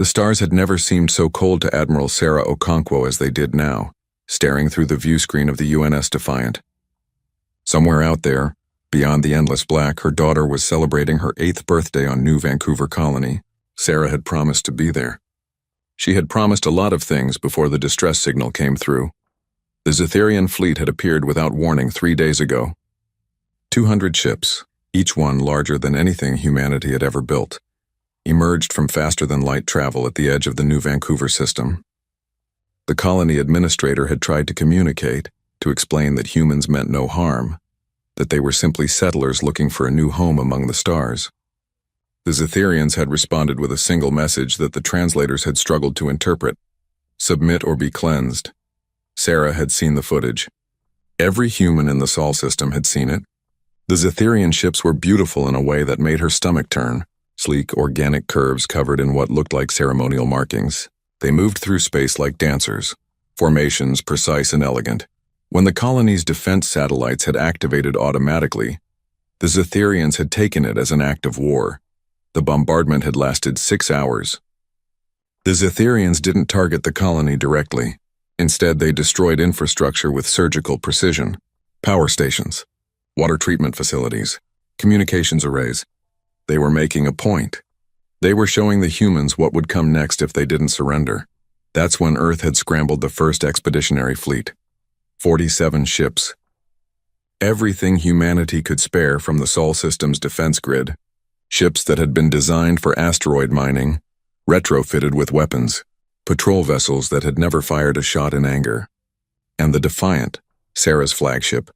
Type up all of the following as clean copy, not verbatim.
The stars had never seemed so cold to Admiral Sarah Okonkwo as they did now, staring through the view screen of the UNS Defiant. Somewhere out there, beyond the endless black, her daughter was celebrating her 8th birthday on New Vancouver Colony. Sarah had promised to be there. She had promised a lot of things before the distress signal came through. The Zetherian fleet had appeared without warning 3 days ago. 200 ships, each one larger than anything humanity had ever built, emerged from faster-than-light travel at the edge of the New Vancouver system. The colony administrator had tried to communicate, to explain that humans meant no harm, that they were simply settlers looking for a new home among the stars. The Zetherians had responded with a single message that the translators had struggled to interpret: submit or be cleansed. Sarah had seen the footage. Every human in the Sol system had seen it. The Zetherian ships were beautiful in a way that made her stomach turn. Sleek, organic curves covered in what looked like ceremonial markings. They moved through space like dancers, formations precise and elegant. When the colony's defense satellites had activated automatically, the Zetherians had taken it as an act of war. The bombardment had lasted 6 hours. The Zetherians didn't target the colony directly. Instead, they destroyed infrastructure with surgical precision: power stations, water treatment facilities, communications arrays. They were making a point. They were showing the humans what would come next if they didn't surrender. That's when Earth had scrambled the first expeditionary fleet. 47 ships. Everything humanity could spare from the Sol system's defense grid. Ships that had been designed for asteroid mining, retrofitted with weapons, patrol vessels that had never fired a shot in anger. And the Defiant, Sarah's flagship,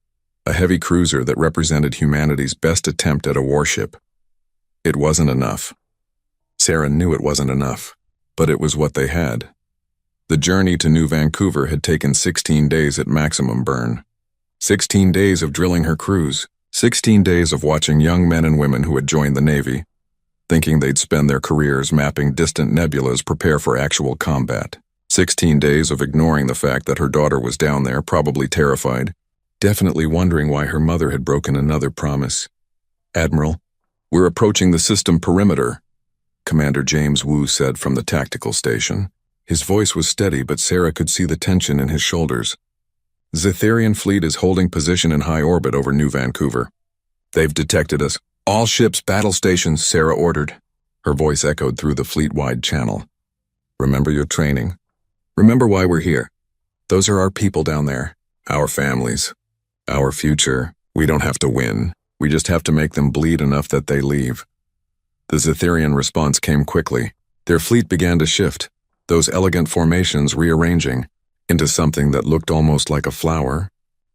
a heavy cruiser that represented humanity's best attempt at a warship. It wasn't enough. Sarah knew it wasn't enough, but it was what they had. The journey to New Vancouver had taken 16 days at maximum burn. 16 days of drilling her crews, 16 days of watching young men and women who had joined the Navy, thinking they'd spend their careers mapping distant nebulas prepare for actual combat. 16 days of ignoring the fact that her daughter was down there, probably terrified, definitely wondering why her mother had broken another promise. "Admiral, we're approaching the system perimeter," Commander James Wu said from the tactical station. His voice was steady, but Sarah could see the tension in his shoulders. "Zetherian fleet is holding position in high orbit over New Vancouver. They've detected us. All ships battle stations," Sarah ordered. Her voice echoed through the fleet-wide channel. "Remember your training. Remember why we're here. Those are our people down there. Our families. Our future. We don't have to win. We just have to make them bleed enough that they leave." The Zetherian response came quickly. Their fleet began to shift, those elegant formations rearranging into something that looked almost like a flower.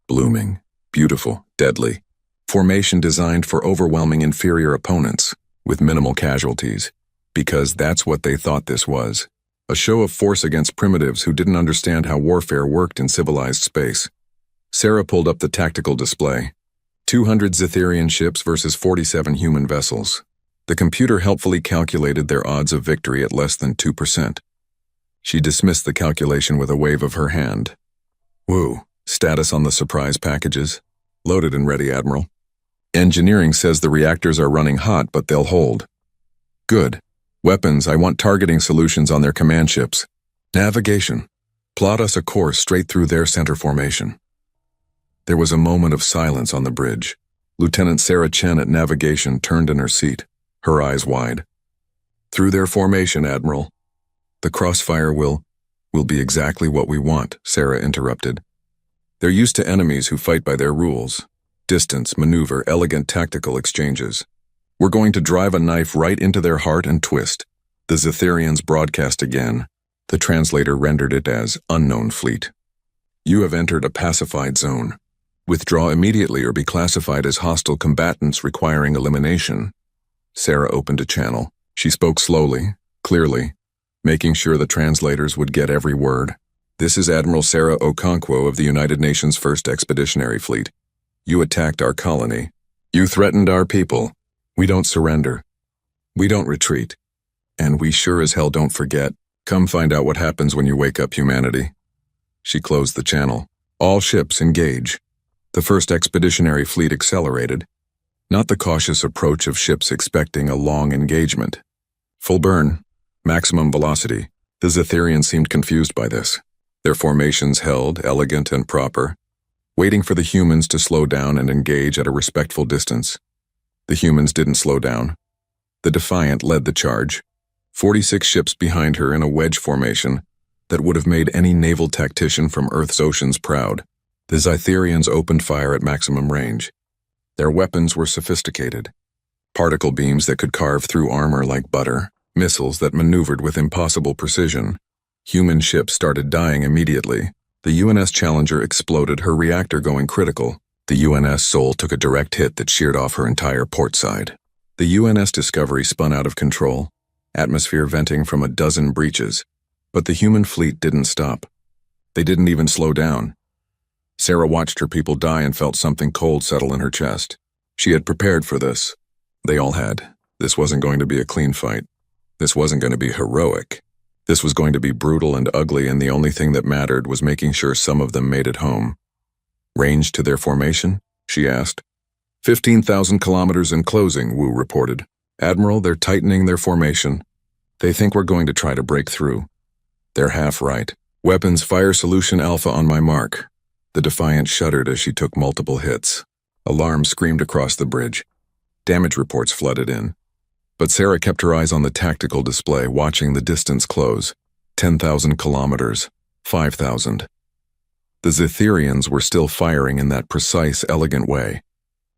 Blooming, beautiful, deadly. Formation designed for overwhelming inferior opponents, with minimal casualties. Because that's what they thought this was. A show of force against primitives who didn't understand how warfare worked in civilized space. Sarah pulled up the tactical display. 200 Zetherian ships versus 47 human vessels. The computer helpfully calculated their odds of victory at less than 2%. She dismissed the calculation with a wave of her hand. "Woo, status on the surprise packages. Loaded and ready, Admiral. Engineering says the reactors are running hot, but they'll hold. Good. Weapons, I want targeting solutions on their command ships. Navigation. Plot us a course straight through their center formation." There was a moment of silence on the bridge. Lieutenant Sarah Chen at navigation turned in her seat, her eyes wide. "Through their formation, Admiral. The crossfire will be exactly what we want," Sarah interrupted. "They're used to enemies who fight by their rules. Distance, maneuver, elegant tactical exchanges. We're going to drive a knife right into their heart and twist." The Zetherians broadcast again. The translator rendered it as "unknown fleet. You have entered a pacified zone. Withdraw immediately or be classified as hostile combatants requiring elimination." Sarah opened a channel. She spoke slowly, clearly, making sure the translators would get every word. "This is Admiral Sarah Okonkwo of the United Nations 1st Expeditionary Fleet. You attacked our colony. You threatened our people. We don't surrender. We don't retreat. And we sure as hell don't forget. Come find out what happens when you wake up, humanity." She closed the channel. "All ships engage." The 1st Expeditionary Fleet accelerated, not the cautious approach of ships expecting a long engagement. "Full burn. Maximum velocity. The Zetherians seemed confused by this. Their formations held, elegant and proper, waiting for the humans to slow down and engage at a respectful distance. The humans didn't slow down. The Defiant led the charge, 46 ships behind her in a wedge formation that would have made any naval tactician from Earth's oceans proud. The Zetherians opened fire at maximum range. Their weapons were sophisticated. Particle beams that could carve through armor like butter, missiles that maneuvered with impossible precision. Human ships started dying immediately. The UNS Challenger exploded, her reactor going critical. The UNS Seoul took a direct hit that sheared off her entire port side. The UNS Discovery spun out of control, atmosphere venting from a dozen breaches. But the human fleet didn't stop. They didn't even slow down. Sarah watched her people die and felt something cold settle in her chest. She had prepared for this. They all had. This wasn't going to be a clean fight. This wasn't going to be heroic. This was going to be brutal and ugly, and the only thing that mattered was making sure some of them made it home. Range to their formation? She asked. 15,000 kilometers in closing, Wu reported. Admiral, they're tightening their formation. They think we're going to try to break through. They're half right. Weapons fire solution alpha on my mark. The Defiant shuddered as she took multiple hits. Alarm screamed across the bridge. Damage reports flooded in. But Sarah kept her eyes on the tactical display, watching the distance close. 10,000 kilometers. 5,000. The Zetherians were still firing in that precise, elegant way.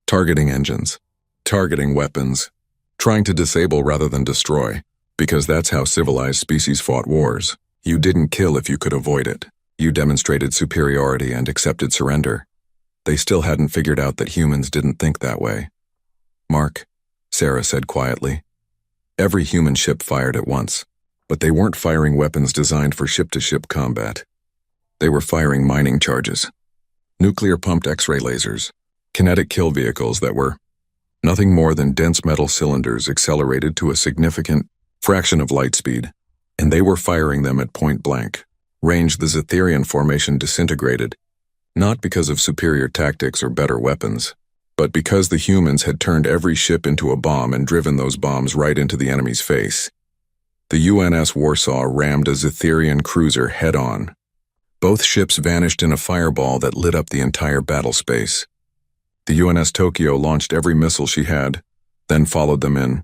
Targeting engines. Targeting weapons. Trying to disable rather than destroy. Because that's how civilized species fought wars. You didn't kill if you could avoid it. You demonstrated superiority and accepted surrender. They still hadn't figured out that humans didn't think that way. Mark, Sarah said quietly. Every human ship fired at once, but they weren't firing weapons designed for ship-to-ship combat. They were firing mining charges. Nuclear-pumped X-ray lasers. Kinetic kill vehicles that were nothing more than dense metal cylinders accelerated to a significant fraction of light speed, and they were firing them at point blank range. The Zetherian formation disintegrated, not because of superior tactics or better weapons, but because the humans had turned every ship into a bomb and driven those bombs right into the enemy's face. The UNS Warsaw rammed a Zetherian cruiser head-on. Both ships vanished in a fireball that lit up the entire battle space. The UNS Tokyo launched every missile she had, then followed them in,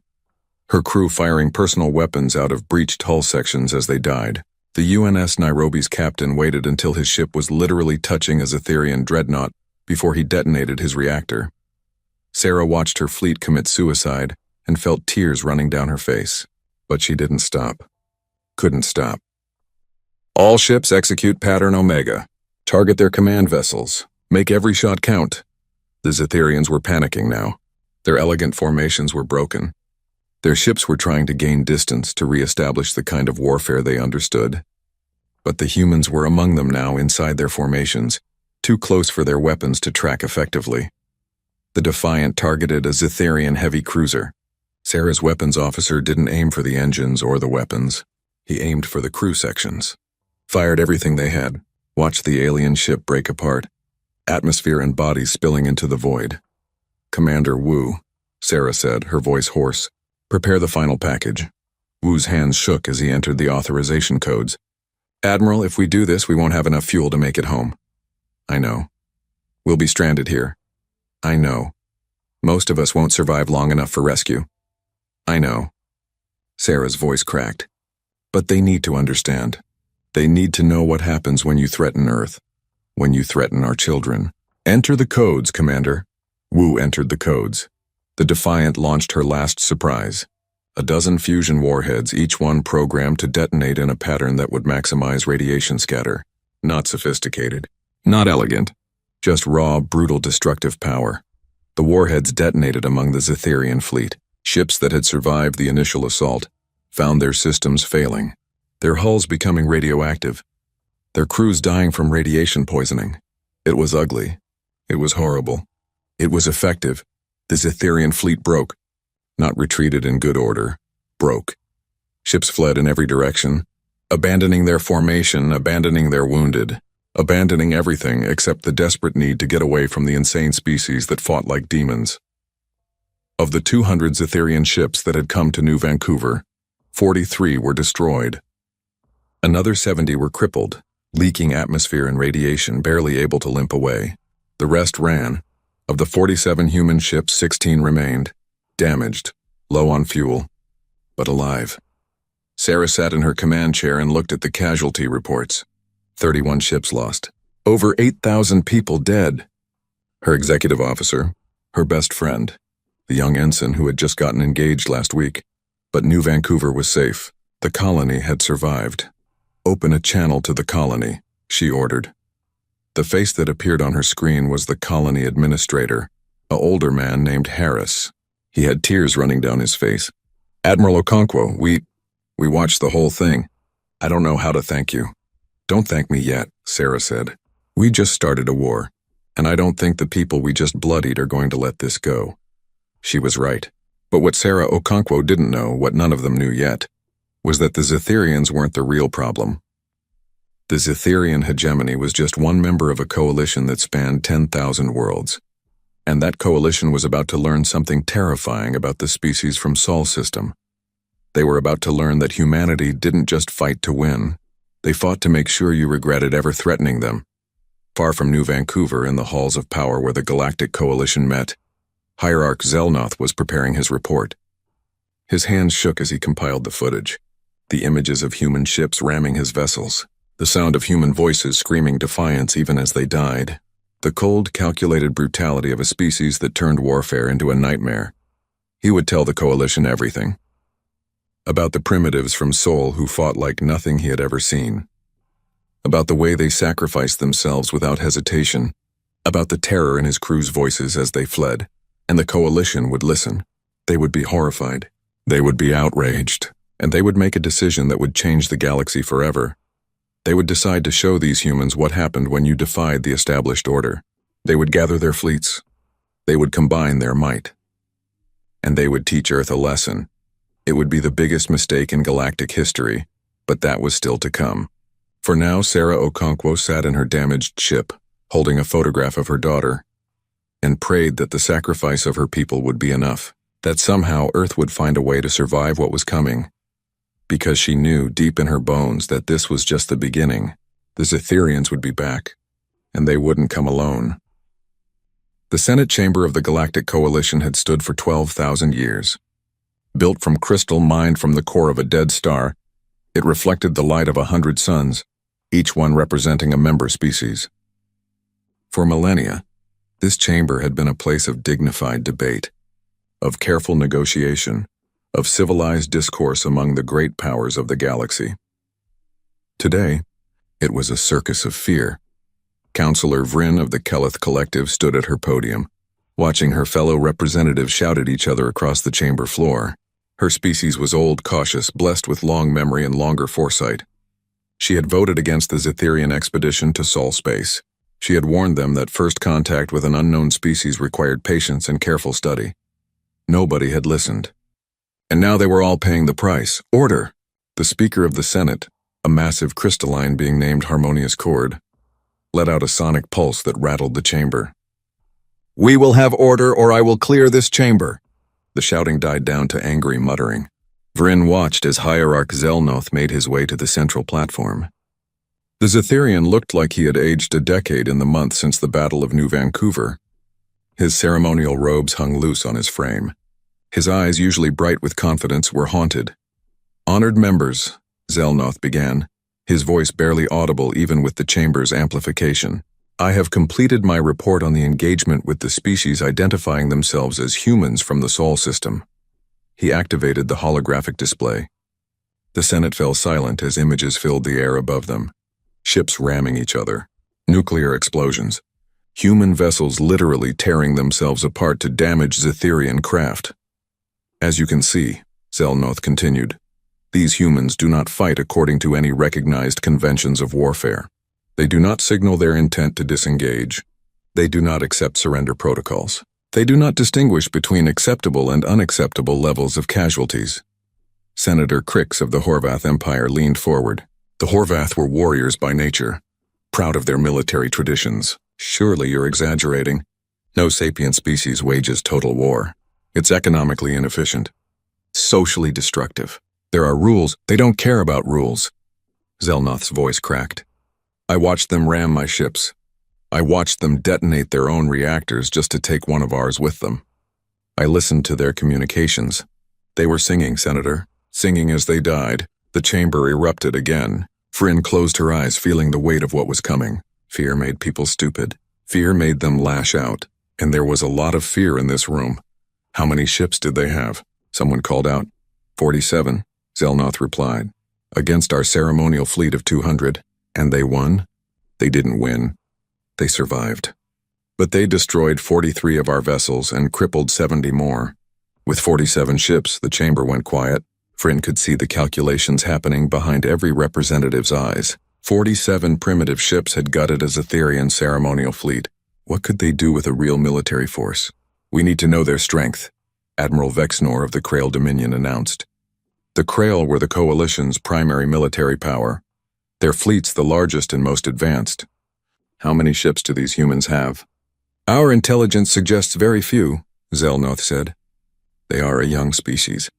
her crew firing personal weapons out of breached hull sections as they died. The UNS Nairobi's captain waited until his ship was literally touching a Zetherian dreadnought before he detonated his reactor. Sarah watched her fleet commit suicide and felt tears running down her face. But she didn't stop. Couldn't stop. All ships execute pattern Omega. Target their command vessels. Make every shot count. The Zetherians were panicking now. Their elegant formations were broken. Their ships were trying to gain distance to re-establish the kind of warfare they understood. But the humans were among them now inside their formations, too close for their weapons to track effectively. The Defiant targeted a Zetherian heavy cruiser. Sarah's weapons officer didn't aim for the engines or the weapons. He aimed for the crew sections. Fired everything they had. Watched the alien ship break apart. Atmosphere and bodies spilling into the void. Commander Wu, Sarah said, her voice hoarse. Prepare the final package. Wu's hands shook as he entered the authorization codes. Admiral, if we do this, we won't have enough fuel to make it home. I know. We'll be stranded here. I know. Most of us won't survive long enough for rescue. I know. Sarah's voice cracked. But they need to understand. They need to know what happens when you threaten Earth. When you threaten our children. Enter the codes, Commander. Wu entered the codes. The Defiant launched her last surprise. A dozen fusion warheads, each one programmed to detonate in a pattern that would maximize radiation scatter. Not sophisticated. Not elegant. Just raw, brutal, destructive power. The warheads detonated among the Zetherian fleet. Ships that had survived the initial assault found their systems failing. Their hulls becoming radioactive. Their crews dying from radiation poisoning. It was ugly. It was horrible. It was effective. The Zetherian fleet broke. Not retreated in good order. Broke. Ships fled in every direction, abandoning their formation, abandoning their wounded, abandoning everything except the desperate need to get away from the insane species that fought like demons. Of the 200 Zetherian ships that had come to New Vancouver, 43 were destroyed. Another 70 were crippled, leaking atmosphere and radiation, barely able to limp away. The rest ran. Of the 47 human ships, 16 remained, damaged, low on fuel, but alive. Sarah sat in her command chair and looked at the casualty reports. 31 ships lost. Over 8,000 people dead. Her executive officer, her best friend, the young ensign who had just gotten engaged last week. But New Vancouver was safe. The colony had survived. "Open a channel to the colony," she ordered. The face that appeared on her screen was the colony administrator, an older man named Harris. He had tears running down his face. "Admiral Okonkwo, we watched the whole thing. I don't know how to thank you." "Don't thank me yet," Sarah said. "We just started a war, and I don't think the people we just bloodied are going to let this go." She was right. But what Sarah Okonkwo didn't know, what none of them knew yet, was that the Zetherians weren't the real problem. The Zetherian hegemony was just one member of a coalition that spanned 10,000 worlds. And that coalition was about to learn something terrifying about the species from Sol system. They were about to learn that humanity didn't just fight to win. They fought to make sure you regretted ever threatening them. Far from New Vancouver, in the halls of power where the Galactic Coalition met, Hierarch Zelnoth was preparing his report. His hands shook as he compiled the footage. The images of human ships ramming his vessels. The sound of human voices screaming defiance even as they died. The cold, calculated brutality of a species that turned warfare into a nightmare. He would tell the coalition everything. About the primitives from Sol who fought like nothing he had ever seen. About the way they sacrificed themselves without hesitation. About the terror in his crew's voices as they fled. And the coalition would listen. They would be horrified. They would be outraged. And they would make a decision that would change the galaxy forever. They would decide to show these humans what happened when you defied the established order. They would gather their fleets. They would combine their might. And they would teach Earth a lesson. It would be the biggest mistake in galactic history, but that was still to come. For now, Sarah Okonkwo sat in her damaged ship, holding a photograph of her daughter, and prayed that the sacrifice of her people would be enough, that somehow Earth would find a way to survive what was coming. Because she knew deep in her bones that this was just the beginning. The Zetherians would be back, and they wouldn't come alone. The Senate chamber of the Galactic Coalition had stood for 12,000 years. Built from crystal mined from the core of a dead star, it reflected the light of 100 suns, each one representing a member species. For millennia, this chamber had been a place of dignified debate, of careful negotiation, of civilized discourse among the great powers of the galaxy. Today, it was a circus of fear. Counselor Vryn of the Keleth Collective stood at her podium, watching her fellow representatives shout at each other across the chamber floor. Her species was old, cautious, blessed with long memory and longer foresight. She had voted against the Zetherian expedition to Sol space. She had warned them that first contact with an unknown species required patience and careful study. Nobody had listened. And now they were all paying the price. Order! The Speaker of the Senate, a massive crystalline being named Harmonious Chord, let out a sonic pulse that rattled the chamber. "We will have order, or I will clear this chamber." The shouting died down to angry muttering. Vryn watched as Hierarch Zelnoth made his way to the central platform. The Zetherian looked like he had aged a decade in the month since the Battle of New Vancouver. His ceremonial robes hung loose on his frame. His eyes, usually bright with confidence, were haunted. "Honored members," Zelnoth began, his voice barely audible even with the chamber's amplification. "I have completed my report on the engagement with the species identifying themselves as humans from the Sol system." He activated the holographic display. The Senate fell silent as images filled the air above them. Ships ramming each other. Nuclear explosions. Human vessels literally tearing themselves apart to damage Zetherian craft. "As you can see," Zelnoth continued, "these humans do not fight according to any recognized conventions of warfare. They do not signal their intent to disengage. They do not accept surrender protocols. They do not distinguish between acceptable and unacceptable levels of casualties." Senator Crix of the Horvath Empire leaned forward. "The Horvath were warriors by nature, proud of their military traditions. Surely you're exaggerating. No sapient species wages total war. It's economically inefficient, socially destructive. There are rules. They don't care about rules. Zelnoth's voice cracked. I watched them ram my ships. I watched them detonate their own reactors just to take one of ours with them. I listened to their communications. They were singing, Senator. Singing as they died. The chamber erupted again. Vryn closed her eyes, feeling the weight of what was coming. Fear made people stupid. Fear made them lash out. And there was a lot of fear in this room. How many ships did they have? Someone called out. 47, Zelnoth replied. Against our ceremonial fleet of 200. And they won? They didn't win. They survived. But they destroyed 43 of our vessels and crippled 70 more. With 47 ships, the chamber went quiet. Vryn could see the calculations happening behind every representative's eyes. 47 primitive ships had gutted a Zetherian ceremonial fleet. What could they do with a real military force? We need to know their strength, Admiral Vexnor of the Krail Dominion announced. The Krail were the Coalition's primary military power. Their fleet's the largest and most advanced. How many ships do these humans have? Our intelligence suggests very few, Zelnoth said. They are a young species.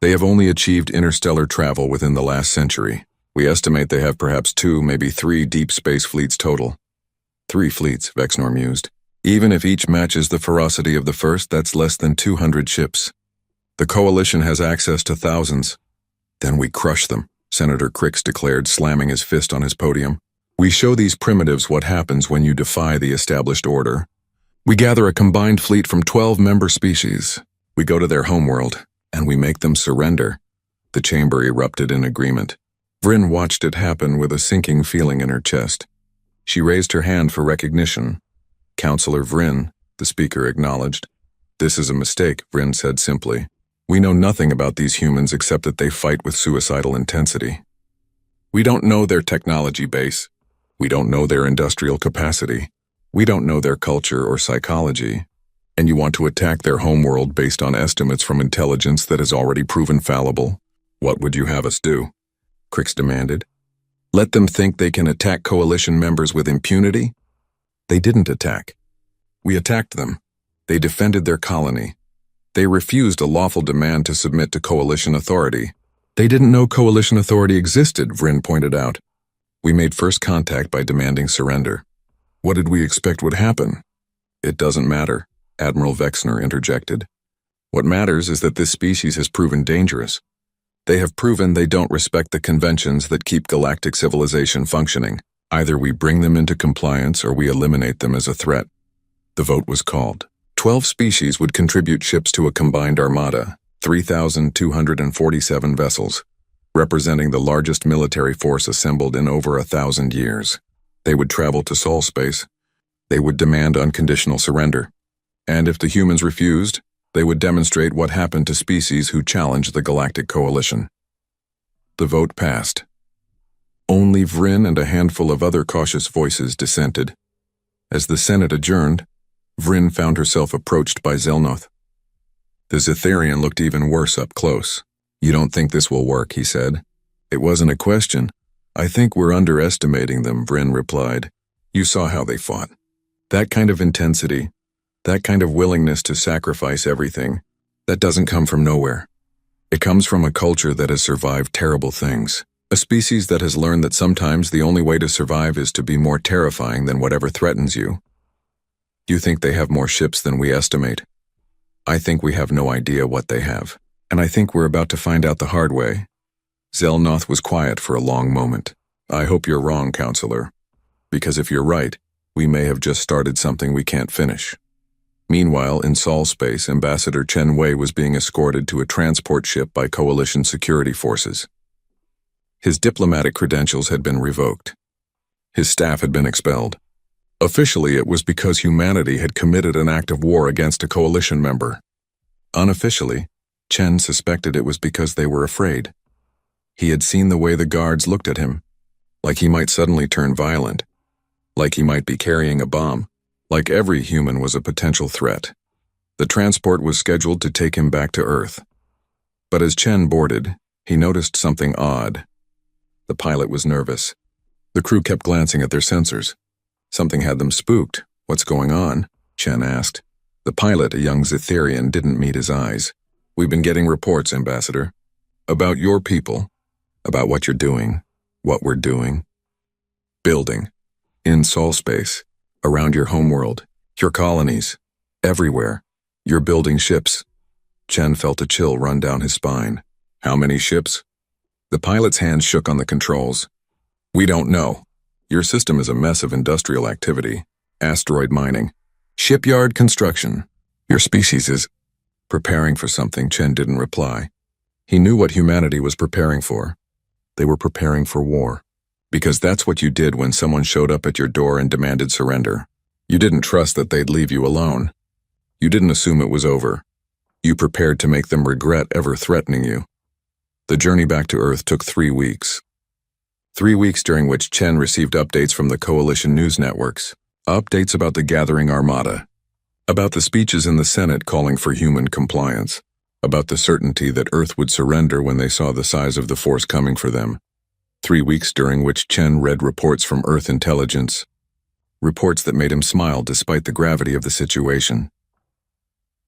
They have only achieved interstellar travel within the last century. We estimate they have perhaps 2, maybe 3 deep space fleets total. 3 fleets, Vexnor mused. Even if each matches the ferocity of the first, that's less than 200 ships. The Coalition has access to thousands. Then we crush them, Senator Crix declared, slamming his fist on his podium. We show these primitives what happens when you defy the established order. We gather a combined fleet from 12 member species. We go to their homeworld, and we make them surrender. The chamber erupted in agreement. Vryn watched it happen with a sinking feeling in her chest. She raised her hand for recognition. Counselor Vryn, the speaker acknowledged. This is a mistake, Vryn said simply. We know nothing about these humans except that they fight with suicidal intensity. We don't know their technology base. We don't know their industrial capacity. We don't know their culture or psychology. And you want to attack their homeworld based on estimates from intelligence that has already proven fallible? What would you have us do? Crix demanded. Let them think they can attack Coalition members with impunity? They didn't attack. We attacked them. They defended their colony. They refused a lawful demand to submit to Coalition authority. They didn't know Coalition authority existed, Vryn pointed out. We made first contact by demanding surrender. What did we expect would happen? It doesn't matter, Admiral Vexnor interjected. What matters is that this species has proven dangerous. They have proven they don't respect the conventions that keep galactic civilization functioning. Either we bring them into compliance or we eliminate them as a threat. The vote was called. 12 species would contribute ships to a combined armada, 3,247 vessels, representing the largest military force assembled in over 1,000 years. They would travel to Sol space. They would demand unconditional surrender. And if the humans refused, they would demonstrate what happened to species who challenged the Galactic Coalition. The vote passed. Only Vryn and a handful of other cautious voices dissented. As the Senate adjourned, Vryn found herself approached by Zelnoth. The Zetherian looked even worse up close. You don't think this will work, he said. It wasn't a question. I think we're underestimating them, Vryn replied. You saw how they fought. That kind of intensity, that kind of willingness to sacrifice everything, that doesn't come from nowhere. It comes from a culture that has survived terrible things. A species that has learned that sometimes the only way to survive is to be more terrifying than whatever threatens you. You think they have more ships than we estimate. I think we have no idea what they have, and I think we're about to find out the hard way. Zelnoth was quiet for a long moment. I hope you're wrong, Counselor, because if you're right, we may have just started something we can't finish. Meanwhile, in Sol space, Ambassador Chen Wei was being escorted to a transport ship by Coalition security forces. His diplomatic credentials had been revoked. His staff had been expelled. Officially, it was because humanity had committed an act of war against a Coalition member. Unofficially, Chen suspected it was because they were afraid. He had seen the way the guards looked at him, like he might suddenly turn violent, like he might be carrying a bomb, like every human was a potential threat. The transport was scheduled to take him back to Earth. But as Chen boarded, he noticed something odd. The pilot was nervous. The crew kept glancing at their sensors. Something had them spooked. What's going on? Chen asked. The pilot, a young Zetherian, didn't meet his eyes. We've been getting reports, Ambassador. About your people. About what you're doing. What we're doing. Building. In Sol space. Around your homeworld. Your colonies. Everywhere. You're building ships. Chen felt a chill run down his spine. How many ships? The pilot's hands shook on the controls. We don't know. Your system is a mess of industrial activity. Asteroid mining. Shipyard construction. Your species is preparing for something. Chen didn't reply. He knew what humanity was preparing for. They were preparing for war. Because that's what you did when someone showed up at your door and demanded surrender. You didn't trust that they'd leave you alone. You didn't assume it was over. You prepared to make them regret ever threatening you. The journey back to Earth took 3 weeks. 3 weeks during which Chen received updates from the coalition news networks. Updates about the gathering armada. About the speeches in the Senate calling for human compliance. About the certainty that Earth would surrender when they saw the size of the force coming for them. 3 weeks during which Chen read reports from Earth intelligence. Reports that made him smile despite the gravity of the situation.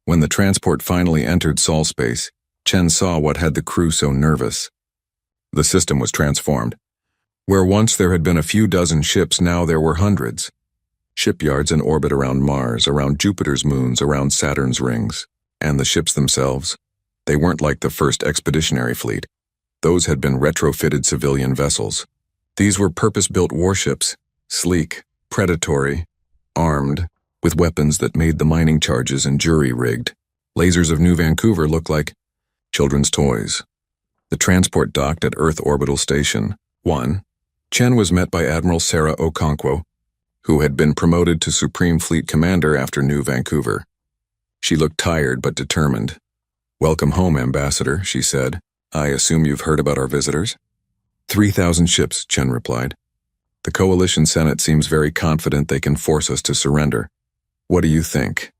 When the transport finally entered Sol space, Chen saw what had the crew so nervous. The system was transformed. Where once there had been a few dozen ships, now there were hundreds. Shipyards in orbit around Mars, around Jupiter's moons, around Saturn's rings. And the ships themselves? They weren't like the first expeditionary fleet. Those had been retrofitted civilian vessels. These were purpose-built warships, sleek, predatory, armed, with weapons that made the mining charges and jury-rigged. Lasers of New Vancouver looked like children's toys. The transport docked at Earth Orbital Station 1. Chen was met by Admiral Sarah Okonkwo, who had been promoted to Supreme Fleet Commander after New Vancouver. She looked tired but determined. "Welcome home, Ambassador," she said. "I assume you've heard about our visitors?" 3,000 ships, Chen replied. "The Coalition Senate seems very confident they can force us to surrender. What do you think?"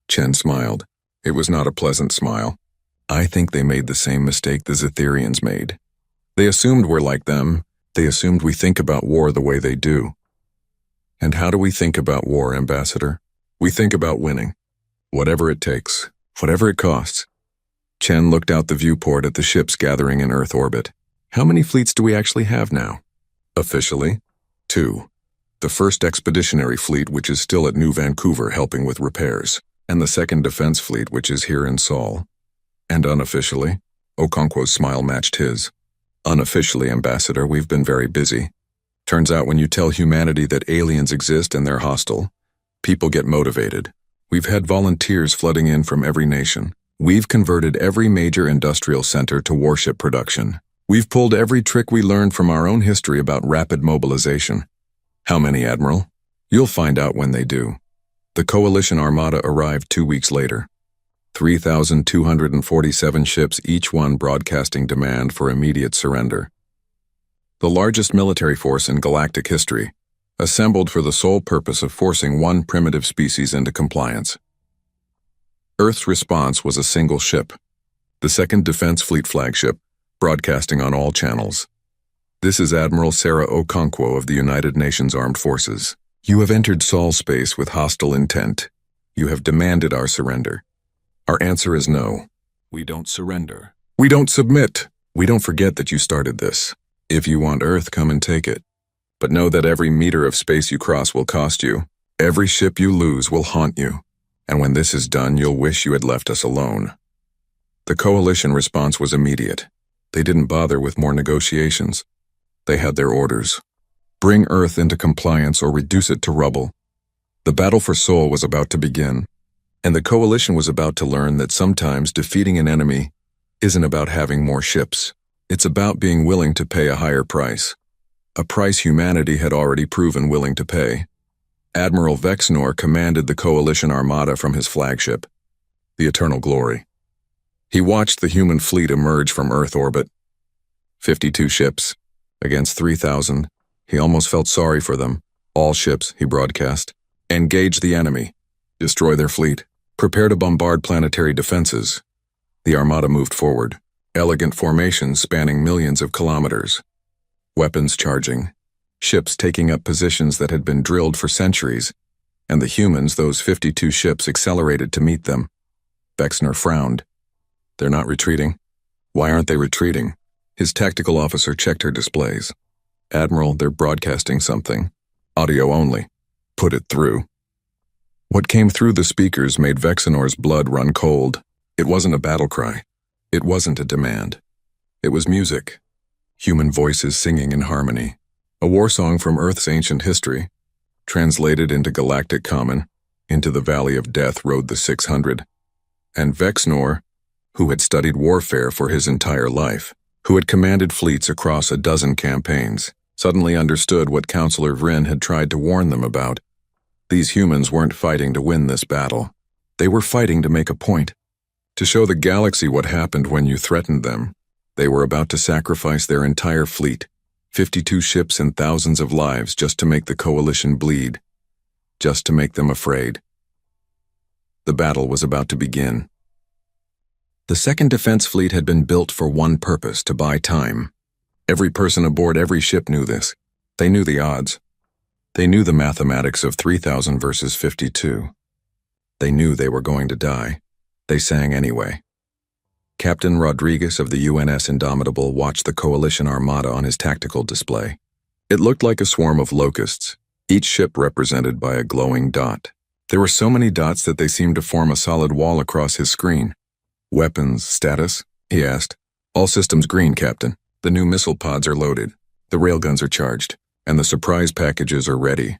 Chen smiled. It was not a pleasant smile. "I think they made the same mistake the Zetherians made. They assumed we're like them. They assumed we think about war the way they do." "And how do we think about war, Ambassador? We think about winning. Whatever it takes. Whatever it costs." Chen looked out the viewport at the ships gathering in Earth orbit. "How many fleets do we actually have now?" "Officially, 2. The first expeditionary fleet, which is still at New Vancouver helping with repairs, and the second defense fleet, which is here in Sol." "And unofficially?" Okonkwo's smile matched his. "Unofficially, Ambassador, we've been very busy. Turns out when you tell humanity that aliens exist and they're hostile, people get motivated. We've had volunteers flooding in from every nation. We've converted every major industrial center to warship production. We've pulled every trick we learned from our own history about rapid mobilization." "How many, Admiral?" "You'll find out when they do." The Coalition Armada arrived 2 weeks later. 3,247 ships, each one broadcasting demand for immediate surrender. The largest military force in galactic history, assembled for the sole purpose of forcing one primitive species into compliance. Earth's response was a single ship, the Second Defense Fleet flagship, broadcasting on all channels. "This is Admiral Sarah Okonkwo of the United Nations Armed Forces. You have entered Sol space with hostile intent. You have demanded our surrender. Our answer is no. We don't surrender. We don't submit. We don't forget that you started this. If you want Earth, come and take it. But know that every meter of space you cross will cost you. Every ship you lose will haunt you. And when this is done, you'll wish you had left us alone." The coalition response was immediate. They didn't bother with more negotiations. They had their orders. Bring Earth into compliance or reduce it to rubble. The battle for Sol was about to begin, and the coalition was about to learn that sometimes defeating an enemy isn't about having more ships. It's about being willing to pay a higher price. A price humanity had already proven willing to pay. Admiral Vexnor commanded the Coalition Armada from his flagship, the Eternal Glory. He watched the human fleet emerge from Earth orbit. 52 ships, against 3,000. He almost felt sorry for them. "All ships," he broadcast. "Engage the enemy. Destroy their fleet. Prepare to bombard planetary defenses." The Armada moved forward, elegant formations spanning millions of kilometers. Weapons charging. Ships taking up positions that had been drilled for centuries, and the humans, those 52 ships, accelerated to meet them. Vexner frowned. "They're not retreating?" Why aren't they retreating? His tactical officer checked her displays. Admiral, they're broadcasting something. Audio only. Put it through. What came through the speakers made Vexenor's blood run cold. It wasn't a battle cry. It wasn't a demand. It was music. Human voices singing in harmony. A war song from Earth's ancient history. Translated into galactic common, into the Valley of Death rode the 600. And Vexenor, who had studied warfare for his entire life, who had commanded fleets across a dozen campaigns, suddenly understood what Counselor Vryn had tried to warn them about. These humans weren't fighting to win this battle. They were fighting to make a point, to show the galaxy what happened when you threatened them. They were about to sacrifice their entire fleet, 52 ships and thousands of lives just to make the Coalition bleed, just to make them afraid. The battle was about to begin. The Second Defense Fleet had been built for one purpose, to buy time. Every person aboard every ship knew this. They knew the odds. They knew the mathematics of 3,000 versus 52. They knew they were going to die. They sang anyway. Captain Rodriguez of the UNS Indomitable watched the Coalition Armada on his tactical display. It looked like a swarm of locusts, each ship represented by a glowing dot. There were so many dots that they seemed to form a solid wall across his screen. Weapons status? He asked. All systems green, Captain. The new missile pods are loaded. The railguns are charged. And the surprise packages are ready.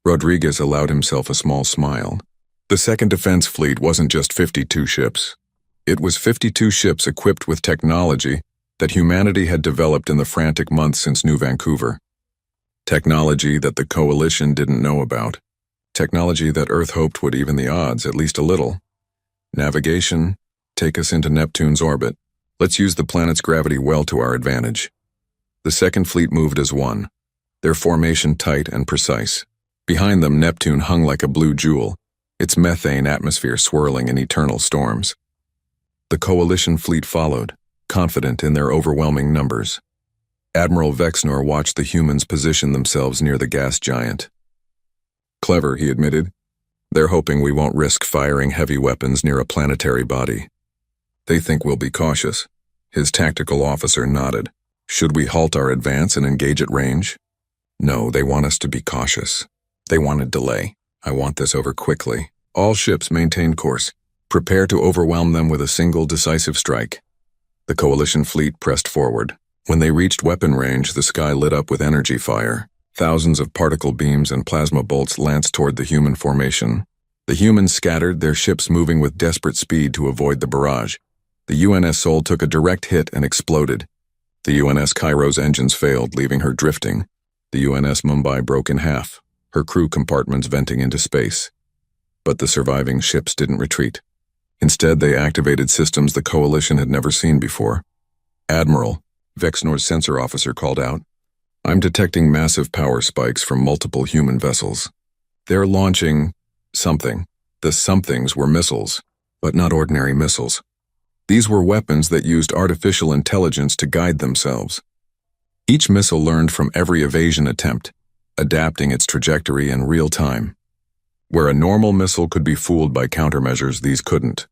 Rodriguez allowed himself a small smile. The Second Defense Fleet wasn't just 52 ships. It was 52 ships equipped with technology that humanity had developed in the frantic months since New Vancouver. Technology that the Coalition didn't know about. Technology that Earth hoped would even the odds, at least a little. Navigation, take us into Neptune's orbit. Let's use the planet's gravity well to our advantage. The Second Fleet moved as one, their formation tight and precise. Behind them, Neptune hung like a blue jewel, its methane atmosphere swirling in eternal storms. The Coalition fleet followed, confident in their overwhelming numbers. Admiral Vexenor watched the humans position themselves near the gas giant. Clever, he admitted. They're hoping we won't risk firing heavy weapons near a planetary body. They think we'll be cautious. His tactical officer nodded. Should we halt our advance and engage at range? No, they want us to be cautious. They want a delay. I want this over quickly. All ships maintain course. Prepare to overwhelm them with a single decisive strike. The Coalition fleet pressed forward. When they reached weapon range, the sky lit up with energy fire. Thousands of particle beams and plasma bolts lanced toward the human formation. The humans scattered, their ships moving with desperate speed to avoid the barrage. The UNS Seoul took a direct hit and exploded. The UNS Cairo's engines failed, leaving her drifting. The UNS Mumbai broke in half, her crew compartments venting into space. But the surviving ships didn't retreat. Instead, they activated systems the Coalition had never seen before. Admiral, Vexenor's sensor officer called out, I'm detecting massive power spikes from multiple human vessels. They're launching something. The somethings were missiles, but not ordinary missiles. These were weapons that used artificial intelligence to guide themselves. Each missile learned from every evasion attempt, adapting its trajectory in real time. Where a normal missile could be fooled by countermeasures, these couldn't.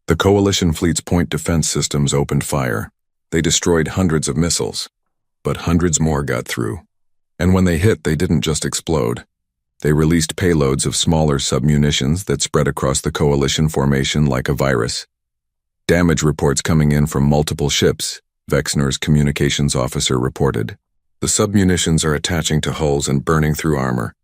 The Coalition fleet's point defense systems opened fire. They destroyed hundreds of missiles, but hundreds more got through. And when they hit, they didn't just explode. They released payloads of smaller submunitions that spread across the Coalition formation like a virus. Damage reports coming in from multiple ships, Vexenor's communications officer reported. The submunitions are attaching to hulls and burning through armor.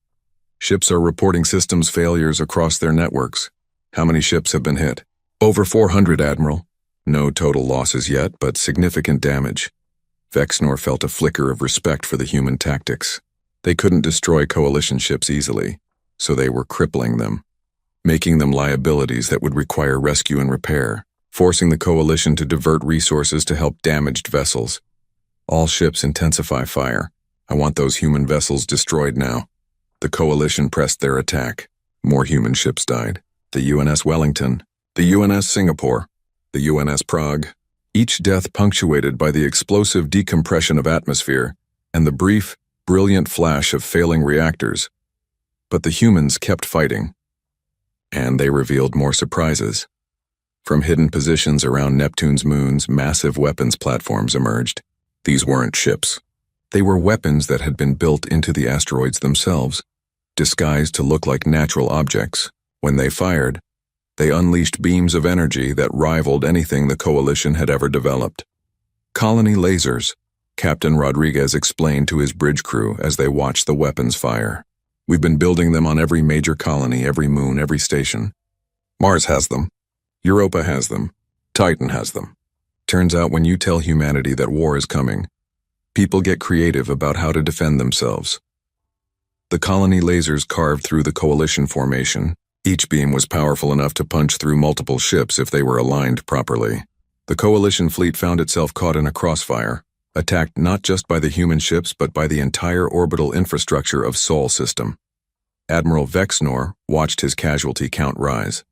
Ships are reporting systems failures across their networks. How many ships have been hit? Over 400, Admiral. No total losses yet, but significant damage. Vexenor felt a flicker of respect for the human tactics. They couldn't destroy Coalition ships easily, so they were crippling them, making them liabilities that would require rescue and repair, forcing the Coalition to divert resources to help damaged vessels. All ships intensify fire. I want those human vessels destroyed now. The Coalition pressed their attack. More human ships died. The UNS Wellington, the UNS Singapore, the UNS Prague, each death punctuated by the explosive decompression of atmosphere and the brief, brilliant flash of failing reactors. But the humans kept fighting. And they revealed more surprises. From hidden positions around Neptune's moons, massive weapons platforms emerged. These weren't ships. They were weapons that had been built into the asteroids themselves, disguised to look like natural objects. When they fired, they unleashed beams of energy that rivaled anything the Coalition had ever developed. Colony lasers, Captain Rodriguez explained to his bridge crew as they watched the weapons fire. We've been building them on every major colony, every moon, every station. Mars has them. Europa has them. Titan has them. Turns out when you tell humanity that war is coming, people get creative about how to defend themselves. The colony lasers carved through the Coalition formation. Each beam was powerful enough to punch through multiple ships if they were aligned properly. The Coalition fleet found itself caught in a crossfire, attacked not just by the human ships but by the entire orbital infrastructure of Sol system. Admiral Vexnor watched his casualty count rise.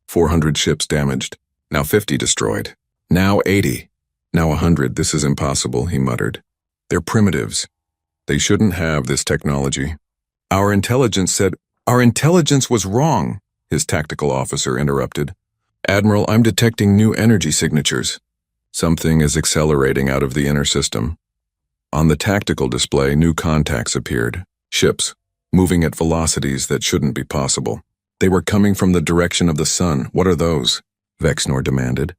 400 ships damaged, now 50 destroyed, now 80, now 100. This is impossible, he muttered. They're primitives. They shouldn't have this technology. Our intelligence said, Our intelligence was wrong, his tactical officer interrupted. Admiral, I'm detecting new energy signatures. Something is accelerating out of the inner system. On the tactical display, new contacts appeared. Ships, moving at velocities that shouldn't be possible. They were coming from the direction of the sun. What are those? Vexnor demanded.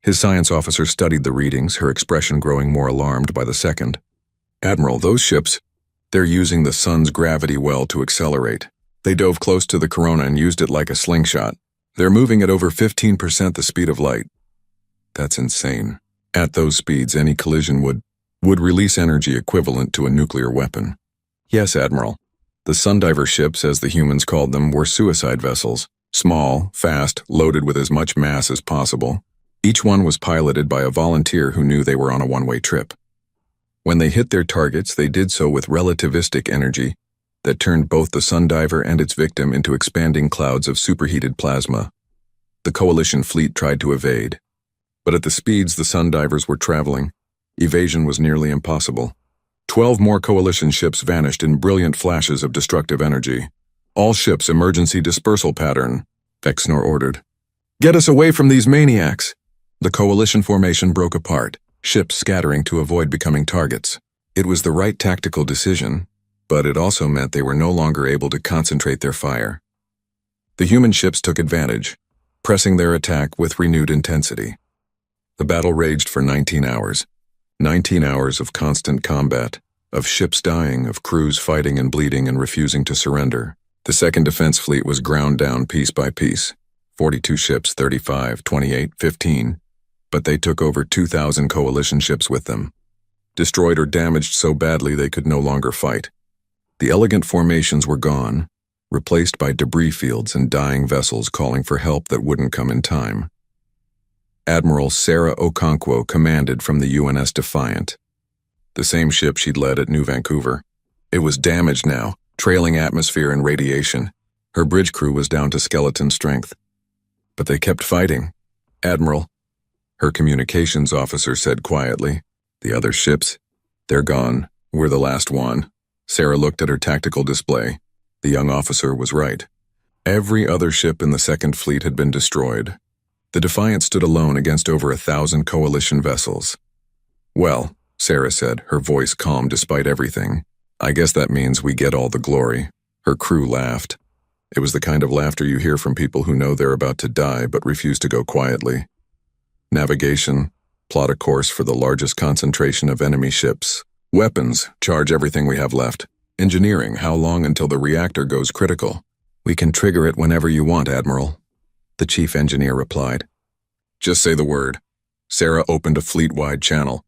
His science officer studied the readings, her expression growing more alarmed by the second. Admiral, those ships, they're using the sun's gravity well to accelerate. They dove close to the corona and used it like a slingshot. They're moving at over 15% the speed of light. That's insane. At those speeds, any collision would release energy equivalent to a nuclear weapon. Yes, Admiral. The Sundiver ships, as the humans called them, were suicide vessels. Small, fast, loaded with as much mass as possible. Each one was piloted by a volunteer who knew they were on a one-way trip. When they hit their targets, they did so with relativistic energy that turned both the Sundiver and its victim into expanding clouds of superheated plasma. The Coalition fleet tried to evade, but at the speeds the Sundivers were traveling, evasion was nearly impossible. 12 more Coalition ships vanished in brilliant flashes of destructive energy. All ships, emergency dispersal pattern, Vexnor ordered. Get us away from these maniacs! The Coalition formation broke apart, ships scattering to avoid becoming targets. It was the right tactical decision, but it also meant they were no longer able to concentrate their fire. The human ships took advantage, pressing their attack with renewed intensity. The battle raged for 19 hours. 19 hours of constant combat, of ships dying, of crews fighting and bleeding and refusing to surrender. The Second Defense Fleet was ground down piece by piece. 42 ships, 35, 28, 15. But they took over 2,000 Coalition ships with them. Destroyed or damaged so badly they could no longer fight. The elegant formations were gone, replaced by debris fields and dying vessels calling for help that wouldn't come in time. Admiral Sarah Okonkwo commanded from the UNS Defiant, the same ship she'd led at New Vancouver. It was damaged now, trailing atmosphere and radiation. Her bridge crew was down to skeleton strength. But they kept fighting. Admiral, her communications officer said quietly, the other ships, they're gone. We're the last one. Sarah looked at her tactical display. The young officer was right. Every other ship in the Second Fleet had been destroyed. The Defiant stood alone against over 1,000 Coalition vessels. Well, Sarah said, her voice calm despite everything, I guess that means we get all the glory. Her crew laughed. It was the kind of laughter you hear from people who know they're about to die but refuse to go quietly. Navigation, plot a course for the largest concentration of enemy ships. Weapons, charge everything we have left. Engineering, how long until the reactor goes critical? We can trigger it whenever you want, Admiral. The chief engineer replied. Just say the word. Sarah opened a fleet-wide channel.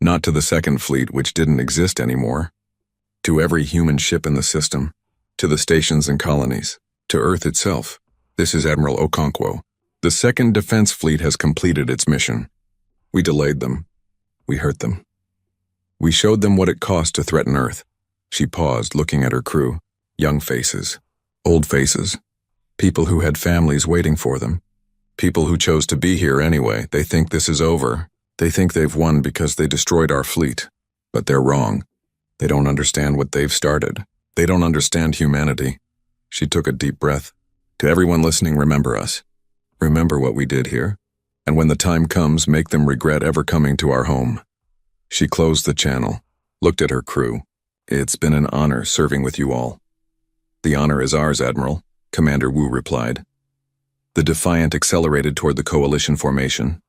Not to the Second Fleet, which didn't exist anymore. To every human ship in the system. To the stations and colonies. To Earth itself. This is Admiral Okonkwo. The Second Defense Fleet has completed its mission. We delayed them. We hurt them. We showed them what it cost to threaten Earth. She paused, looking at her crew. Young faces. Old faces. People who had families waiting for them. People who chose to be here anyway. They think this is over. They think they've won because they destroyed our fleet. But they're wrong. They don't understand what they've started. They don't understand humanity. She took a deep breath. To everyone listening, remember us. Remember what we did here? And when the time comes, make them regret ever coming to our home." She closed the channel, looked at her crew. "It's been an honor serving with you all." "The honor is ours, Admiral," Commander Wu replied. The Defiant accelerated toward the Coalition formation.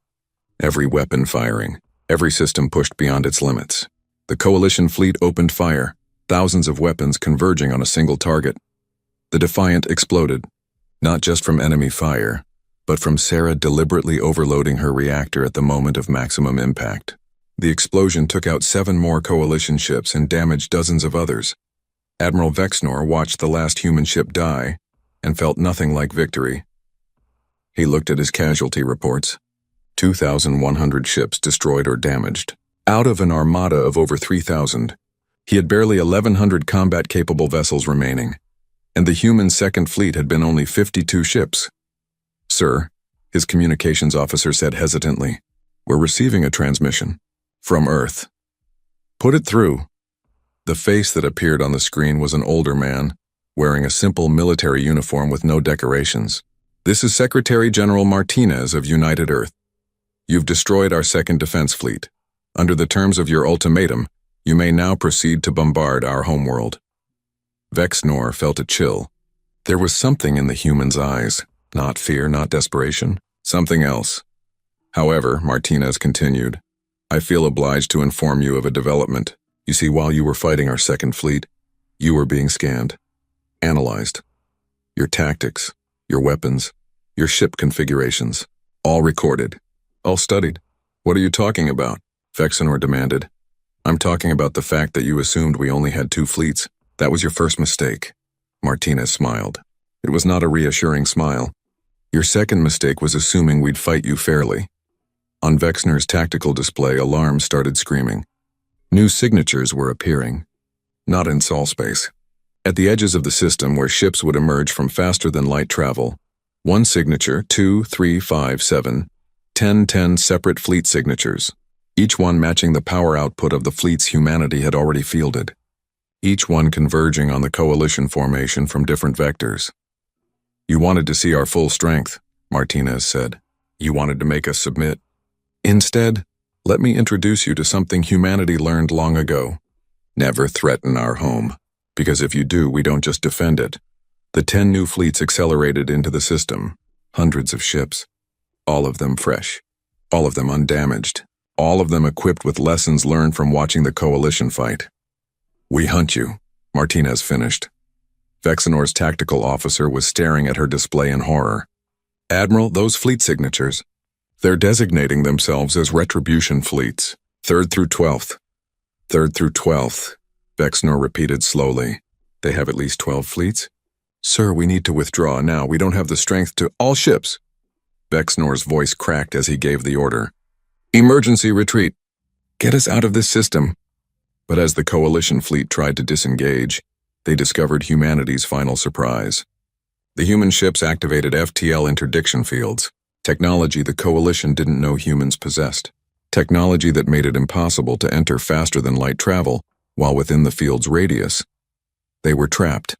Every weapon firing, every system pushed beyond its limits. The Coalition fleet opened fire, thousands of weapons converging on a single target. The Defiant exploded, not just from enemy fire, but from Sarah deliberately overloading her reactor at the moment of maximum impact. The explosion took out 7 more Coalition ships and damaged dozens of others. Admiral Vexnor watched the last human ship die and felt nothing like victory. He looked at his casualty reports. 2,100 ships destroyed or damaged. Out of an armada of over 3,000, he had barely 1,100 combat-capable vessels remaining, and the human Second Fleet had been only 52 ships. "Sir," his communications officer said hesitantly, "we're receiving a transmission. From Earth." "Put it through." The face that appeared on the screen was an older man, wearing a simple military uniform with no decorations. "This is Secretary General Martinez of United Earth. You've destroyed our Second Defense Fleet. Under the terms of your ultimatum, you may now proceed to bombard our homeworld." Vexnor felt a chill. There was something in the human's eyes, not fear, not desperation, something else. "However," Martinez continued, "I feel obliged to inform you of a development. You see, while you were fighting our Second Fleet, you were being scanned, analyzed. Your tactics, your weapons, your ship configurations, all recorded, all studied." "What are you talking about?" Vexnor demanded. "I'm talking about the fact that you assumed we only had 2 fleets. That was your first mistake." Martinez smiled. It was not a reassuring smile. "Your second mistake was assuming we'd fight you fairly." On Vexnor's tactical display, alarms started screaming. New signatures were appearing. Not in Sol space. At the edges of the system where ships would emerge from faster-than-light travel, 1 signature, 2, 3, 5, 7, 10 separate fleet signatures, each one matching the power output of the fleets humanity had already fielded, each one converging on the Coalition formation from different vectors. "You wanted to see our full strength," Martinez said. "You wanted to make us submit. Instead, let me introduce you to something humanity learned long ago. Never threaten our home, because if you do, we don't just defend it." The 10 new fleets accelerated into the system, hundreds of ships, all of them fresh, all of them undamaged, all of them equipped with lessons learned from watching the Coalition fight. "We hunt you," Martinez finished. Vexnor's tactical officer was staring at her display in horror. "Admiral, those fleet signatures. They're designating themselves as retribution fleets, 3rd through 12th. 3rd through 12th, Vexnor repeated slowly. "They have at least 12 fleets?" "Sir, we need to withdraw now. We don't have the strength to—" "All ships!" Vexnor's voice cracked as he gave the order. "Emergency retreat. Get us out of this system." But as the Coalition fleet tried to disengage, they discovered humanity's final surprise. The human ships activated FTL interdiction fields, technology the Coalition didn't know humans possessed, technology that made it impossible to enter faster-than-light travel while within the field's radius. They were trapped.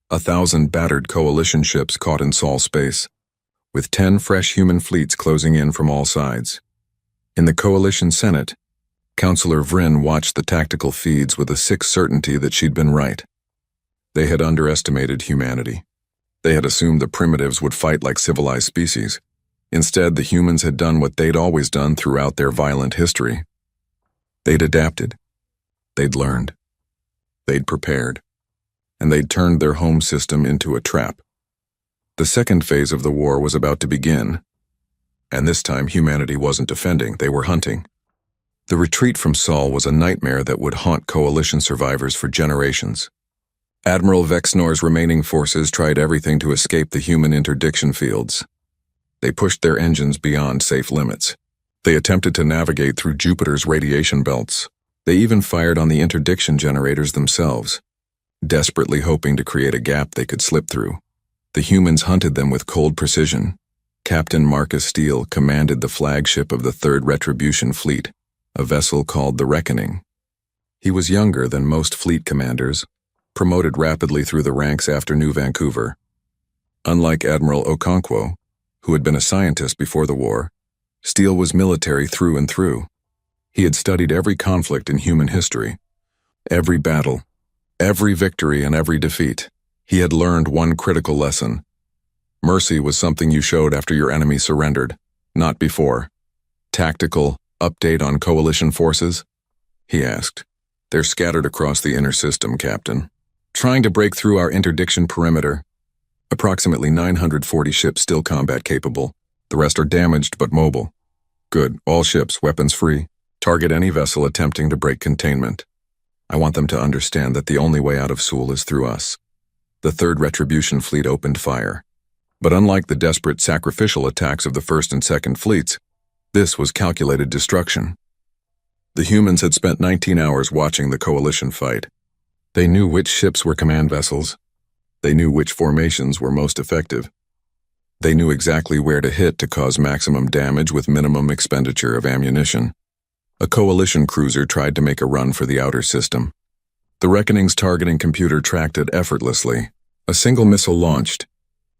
1,000 battered Coalition ships caught in Sol space, with 10 fresh human fleets closing in from all sides. In the Coalition Senate, Councillor Vryn watched the tactical feeds with a sick certainty that she'd been right. They had underestimated humanity. They had assumed the primitives would fight like civilized species. Instead, the humans had done what they'd always done throughout their violent history. They'd adapted. They'd learned. They'd prepared. And they'd turned their home system into a trap. The second phase of the war was about to begin. And this time, humanity wasn't defending, they were hunting. The retreat from Sol was a nightmare that would haunt Coalition survivors for generations. Admiral Vexnor's remaining forces tried everything to escape the human interdiction fields. They pushed their engines beyond safe limits. They attempted to navigate through Jupiter's radiation belts. They even fired on the interdiction generators themselves, desperately hoping to create a gap they could slip through. The humans hunted them with cold precision. Captain Marcus Steele commanded the flagship of the 3rd Retribution Fleet, a vessel called the Reckoning. He was younger than most fleet commanders, promoted rapidly through the ranks after New Vancouver. Unlike Admiral Okonkwo, who had been a scientist before the war. Steele was military through and through. He had studied every conflict in human history, every battle, every victory and every defeat. He had learned one critical lesson. Mercy was something you showed after your enemy surrendered, not before. Tactical update on coalition forces? He asked. They're scattered across the inner system, Captain. Trying to break through our interdiction perimeter. Approximately 940 ships still combat capable. The rest are damaged but mobile. Good. All ships, weapons free. Target any vessel attempting to break containment. I want them to understand that the only way out of Seoul is through us. The 3rd Retribution Fleet opened fire. But unlike the desperate sacrificial attacks of the 1st and 2nd Fleets, this was calculated destruction. The humans had spent 19 hours watching the coalition fight. They knew which ships were command vessels. They knew which formations were most effective. They knew exactly where to hit to cause maximum damage with minimum expenditure of ammunition. A coalition cruiser tried to make a run for the outer system. The Reckoning's targeting computer tracked it effortlessly. A single missile launched.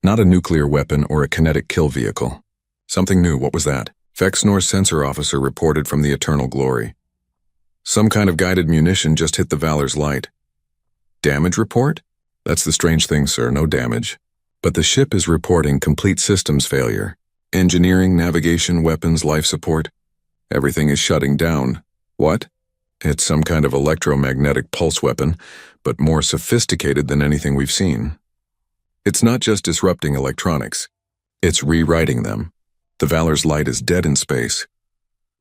Not a nuclear weapon or a kinetic kill vehicle. Something new. What was that? Vexnor's sensor officer reported from the Eternal Glory. Some kind of guided munition just hit the Valor's light. Damage report? That's the strange thing, sir. No damage. But the ship is reporting complete systems failure. Engineering, navigation, weapons, life support. Everything is shutting down. What? It's some kind of electromagnetic pulse weapon, but more sophisticated than anything we've seen. It's not just disrupting electronics. It's rewriting them. The Valor's light is dead in space.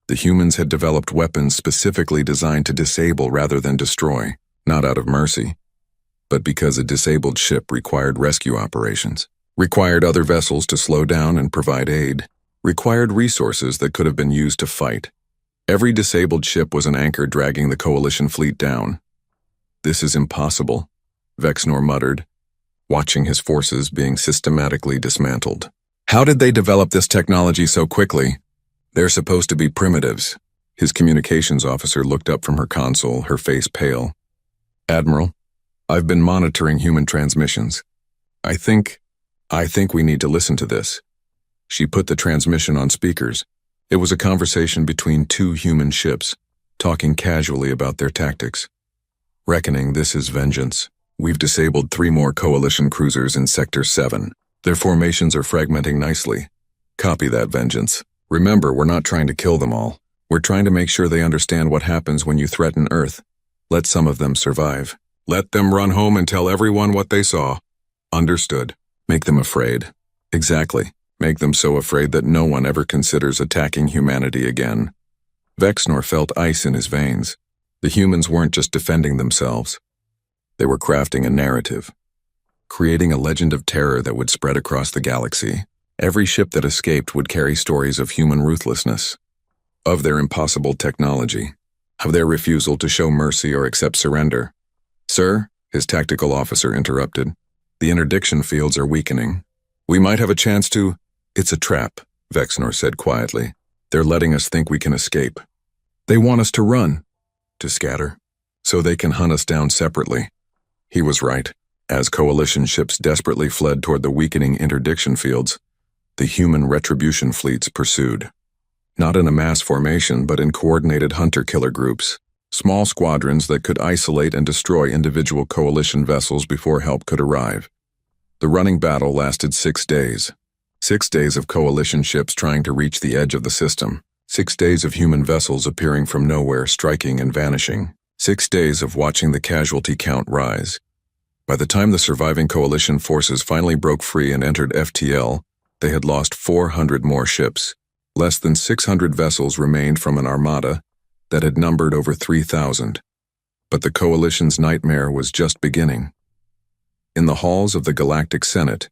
The humans had developed weapons specifically designed to disable rather than destroy, not out of mercy, but because a disabled ship required rescue operations, required other vessels to slow down and provide aid, required resources that could have been used to fight. Every disabled ship was an anchor dragging the coalition fleet down. This is impossible, Vexnor muttered, watching his forces being systematically dismantled. How did they develop this technology so quickly? They're supposed to be primitives. His communications officer looked up from her console, her face pale. Admiral, I've been monitoring human transmissions. I think we need to listen to this. She put the transmission on speakers. It was a conversation between 2 human ships, talking casually about their tactics. Reckoning, this is vengeance. We've disabled 3 more coalition cruisers in Sector 7. Their formations are fragmenting nicely. Copy that, Vengeance. Remember, we're not trying to kill them all. We're trying to make sure they understand what happens when you threaten Earth. Let some of them survive. Let them run home and tell everyone what they saw. Understood. Make them afraid. Exactly. Make them so afraid that no one ever considers attacking humanity again. Vexnor felt ice in his veins. The humans weren't just defending themselves. They were crafting a narrative, creating a legend of terror that would spread across the galaxy. Every ship that escaped would carry stories of human ruthlessness, of their impossible technology, of their refusal to show mercy or accept surrender. Sir, his tactical officer interrupted, the interdiction fields are weakening. We might have a chance to— It's a trap, Vexnor said quietly. They're letting us think we can escape. They want us to run, to scatter, so they can hunt us down separately. He was right. As coalition ships desperately fled toward the weakening interdiction fields, the human retribution fleets pursued. Not in a mass formation, but in coordinated hunter-killer groups, small squadrons that could isolate and destroy individual coalition vessels before help could arrive. The running battle lasted 6 days. 6 days of coalition ships trying to reach the edge of the system. 6 days of human vessels appearing from nowhere, striking and vanishing. 6 days of watching the casualty count rise. By the time the surviving coalition forces finally broke free and entered FTL, they had lost 400 more ships. Less than 600 vessels remained from an armada that had numbered over 3,000. But the coalition's nightmare was just beginning. In the halls of the Galactic Senate,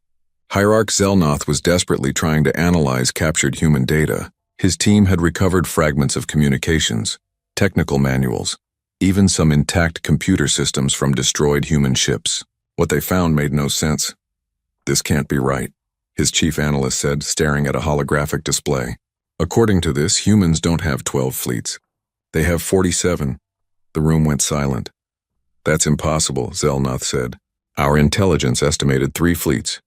Hierarch Zelnoth was desperately trying to analyze captured human data. His team had recovered fragments of communications, technical manuals, even some intact computer systems from destroyed human ships. What they found made no sense. This can't be right, his chief analyst said, staring at a holographic display. According to this, humans don't have 12 fleets. They have 47. The room went silent. That's impossible, Zelnoth said. Our intelligence estimated 3 fleets,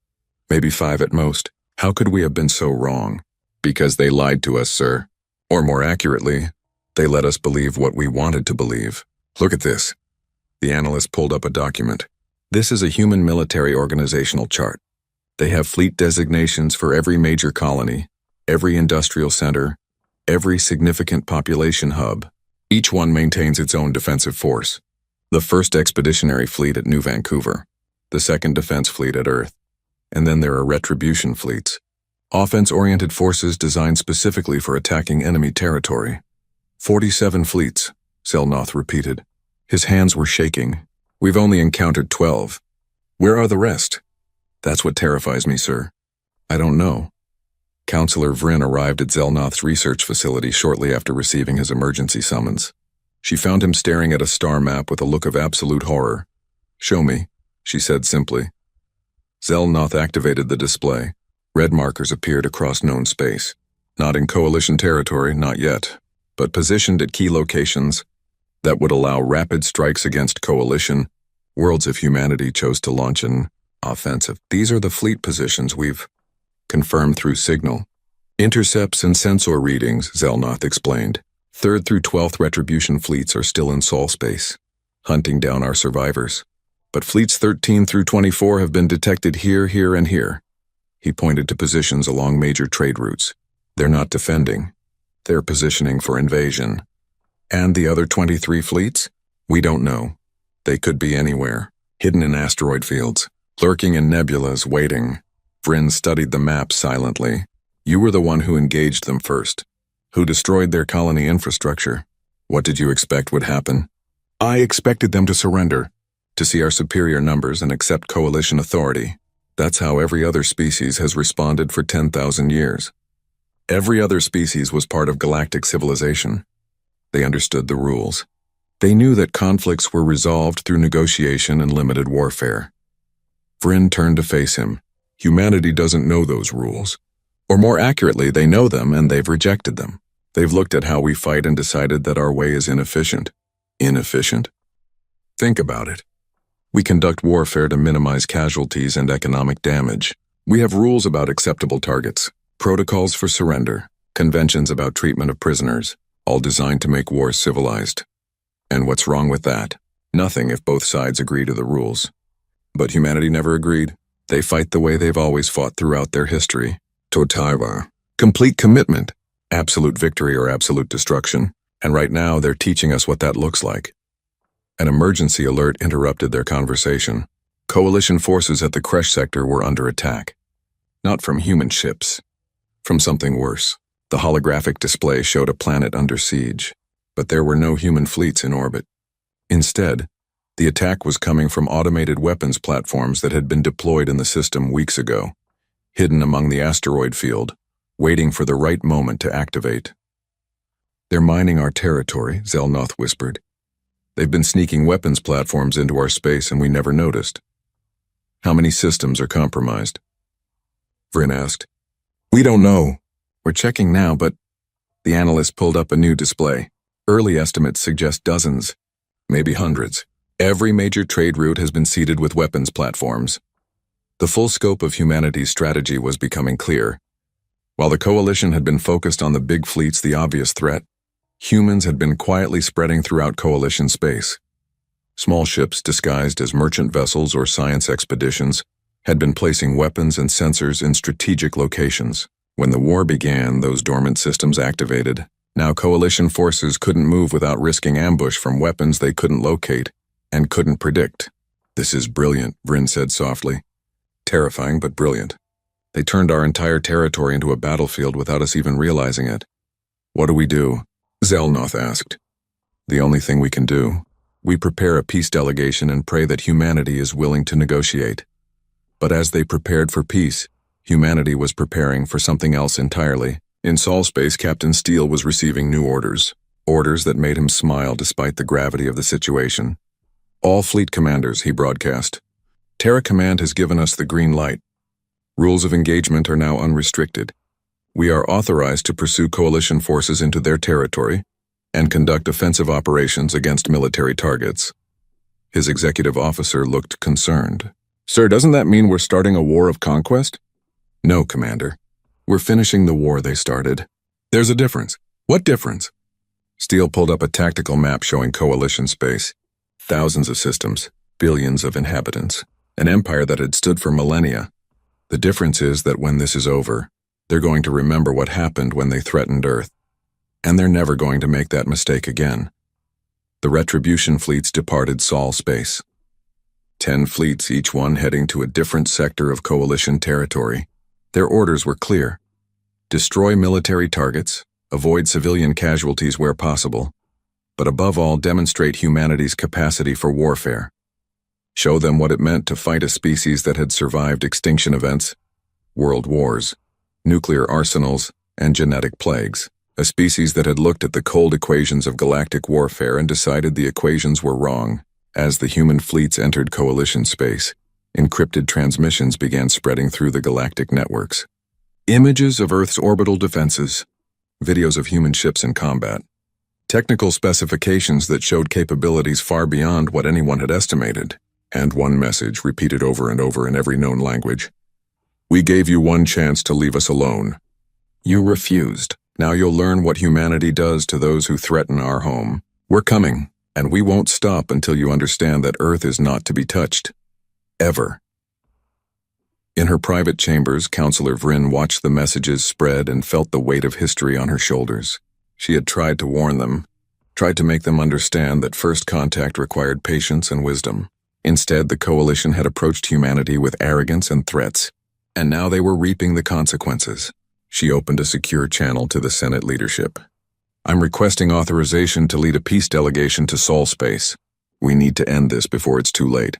maybe 5 at most. How could we have been so wrong? Because they lied to us, sir. Or more accurately, they let us believe what we wanted to believe. Look at this. The analyst pulled up a document. This is a human military organizational chart. They have fleet designations for every major colony, every industrial center, every significant population hub. Each one maintains its own defensive force. The 1st Expeditionary Fleet at New Vancouver, the 2nd Defense Fleet at Earth, and then there are retribution fleets, offense-oriented forces designed specifically for attacking enemy territory. 47 fleets, Zelnoth repeated. His hands were shaking. We've only encountered 12. Where are the rest? That's what terrifies me, sir. I don't know. Counselor Vryn arrived at Zelnoth's research facility shortly after receiving his emergency summons. She found him staring at a star map with a look of absolute horror. Show me, she said simply. Zelnoth activated the display. Red markers appeared across known space. Not in Coalition territory, not yet, but positioned at key locations that would allow rapid strikes against Coalition. Worlds of Humanity chose to launch an offensive. These are the fleet positions we've confirmed through signal. Intercepts and sensor readings, Zelnoth explained. 3rd through 12th Retribution fleets are still in Sol space, hunting down our survivors. But fleets 13 through 24 have been detected here, here, and here. He pointed to positions along major trade routes. They're not defending. They're positioning for invasion. And the other 23 fleets? We don't know. They could be anywhere, hidden in asteroid fields, lurking in nebulas, waiting. Vryn studied the map silently. You were the one who engaged them first, who destroyed their colony infrastructure. What did you expect would happen? I expected them to surrender, to see our superior numbers and accept Coalition authority. That's how every other species has responded for 10,000 years. Every other species was part of galactic civilization. They understood the rules. They knew that conflicts were resolved through negotiation and limited warfare. Vryn turned to face him. Humanity doesn't know those rules. Or more accurately, they know them and they've rejected them. They've looked at how we fight and decided that our way is inefficient. Inefficient? Think about it. We conduct warfare to minimize casualties and economic damage. We have rules about acceptable targets, protocols for surrender, conventions about treatment of prisoners, all designed to make war civilized. And what's wrong with that? Nothing if both sides agree to the rules. But humanity never agreed. They fight the way they've always fought throughout their history. Totawa. Complete commitment. Absolute victory or absolute destruction. And right now they're teaching us what that looks like. An emergency alert interrupted their conversation. Coalition forces at the Kresh sector were under attack. Not from human ships. From something worse. The holographic display showed a planet under siege. But there were no human fleets in orbit. Instead, the attack was coming from automated weapons platforms that had been deployed in the system weeks ago, hidden among the asteroid field, waiting for the right moment to activate. They're mining our territory, Zelnoth whispered. They've been sneaking weapons platforms into our space and we never noticed. How many systems are compromised? Vryn asked. We don't know. We're checking now, but the analyst pulled up a new display. Early estimates suggest dozens, maybe hundreds. Every major trade route has been seeded with weapons platforms. The full scope of humanity's strategy was becoming clear. While the Coalition had been focused on the big fleets, the obvious threat, humans had been quietly spreading throughout Coalition space. Small ships disguised as merchant vessels or science expeditions had been placing weapons and sensors in strategic locations. When the war began, those dormant systems activated. Now Coalition forces couldn't move without risking ambush from weapons they couldn't locate and couldn't predict. This is brilliant, Vryn said softly. Terrifying, but brilliant. They turned our entire territory into a battlefield without us even realizing it. What do? Zelnoth asked. The only thing we can do. We prepare a peace delegation and pray that humanity is willing to negotiate. But as they prepared for peace, humanity was preparing for something else entirely. In Sol space, Captain Steele was receiving new orders. Orders that made him smile despite the gravity of the situation. All fleet commanders, he broadcast. Terra Command has given us the green light. Rules of engagement are now unrestricted. We are authorized to pursue Coalition forces into their territory and conduct offensive operations against military targets. His executive officer looked concerned. Sir, doesn't that mean we're starting a war of conquest? No, Commander. We're finishing the war they started. There's a difference. What difference? Steele pulled up a tactical map showing coalition space. Thousands of systems, billions of inhabitants, an empire that had stood for millennia. The difference is that when this is over, they're going to remember what happened when they threatened Earth. And they're never going to make that mistake again. The Retribution fleets departed Sol space. 10 fleets, each one heading to a different sector of coalition territory. Their orders were clear. Destroy military targets, avoid civilian casualties where possible, but above all demonstrate humanity's capacity for warfare. Show them what it meant to fight a species that had survived extinction events, world wars, nuclear arsenals, and genetic plagues. A species that had looked at the cold equations of galactic warfare and decided the equations were wrong. As the human fleets entered coalition space, encrypted transmissions began spreading through the galactic networks. Images of Earth's orbital defenses, videos of human ships in combat, technical specifications that showed capabilities far beyond what anyone had estimated, and one message repeated over and over in every known language. We gave you one chance to leave us alone. You refused. Now you'll learn what humanity does to those who threaten our home. We're coming, and we won't stop until you understand that Earth is not to be touched. Ever. In her private chambers, Counselor Vryn watched the messages spread and felt the weight of history on her shoulders. She had tried to warn them, tried to make them understand that first contact required patience and wisdom. Instead, the coalition had approached humanity with arrogance and threats, and now they were reaping the consequences. She opened a secure channel to the Senate leadership. I'm requesting authorization to lead a peace delegation to Sol space. We need to end this before it's too late.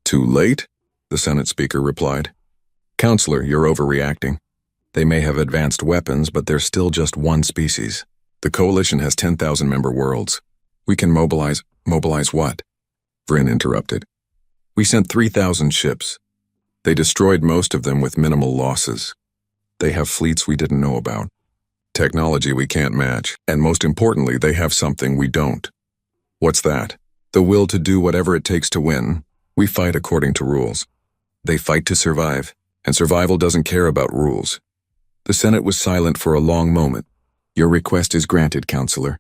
Too late? The Senate Speaker replied. Counselor, you're overreacting. They may have advanced weapons, but they're still just one species. The coalition has 10,000 member worlds. We can mobilize. Mobilize what? Vryn interrupted. We sent 3,000 ships. They destroyed most of them with minimal losses. They have fleets we didn't know about. Technology we can't match, and most importantly, they have something we don't. What's that? The will to do whatever it takes to win. We fight according to rules. They fight to survive, and survival doesn't care about rules. The Senate was silent for a long moment. Your request is granted, Counselor.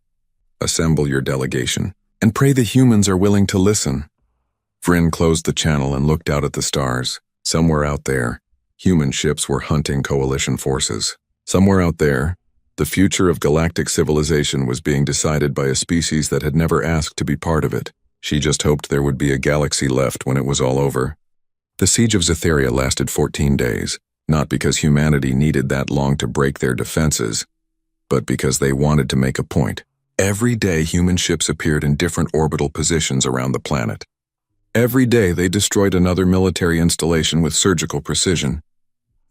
Assemble your delegation, and pray the humans are willing to listen. Vryn closed the channel and looked out at the stars. Somewhere out there, human ships were hunting coalition forces. Somewhere out there, the future of galactic civilization was being decided by a species that had never asked to be part of it. She just hoped there would be a galaxy left when it was all over. The siege of Zetheria lasted 14 days, not because humanity needed that long to break their defenses, but because they wanted to make a point. Every day human ships appeared in different orbital positions around the planet. Every day they destroyed another military installation with surgical precision.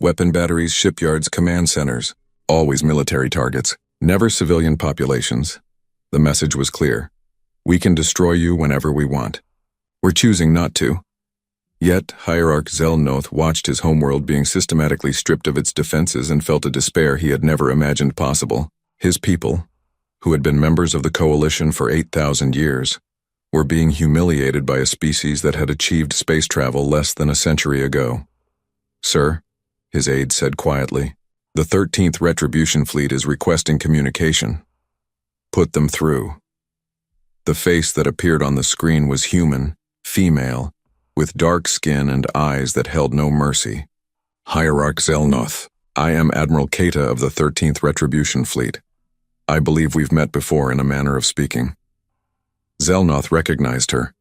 Weapon batteries, shipyards, command centers, always military targets, never civilian populations. The message was clear. We can destroy you whenever we want. We're choosing not to. Yet, Hierarch Zelnoth watched his homeworld being systematically stripped of its defenses and felt a despair he had never imagined possible. His people, who had been members of the Coalition for 8,000 years, were being humiliated by a species that had achieved space travel less than a century ago. Sir, his aide said quietly, the 13th Retribution Fleet is requesting communication. Put them through. The face that appeared on the screen was human, female, with dark skin and eyes that held no mercy. Hierarch Zelnoth, I am Admiral Kata of the 13th Retribution Fleet. I believe we've met before in a manner of speaking. Zelnoth recognized her.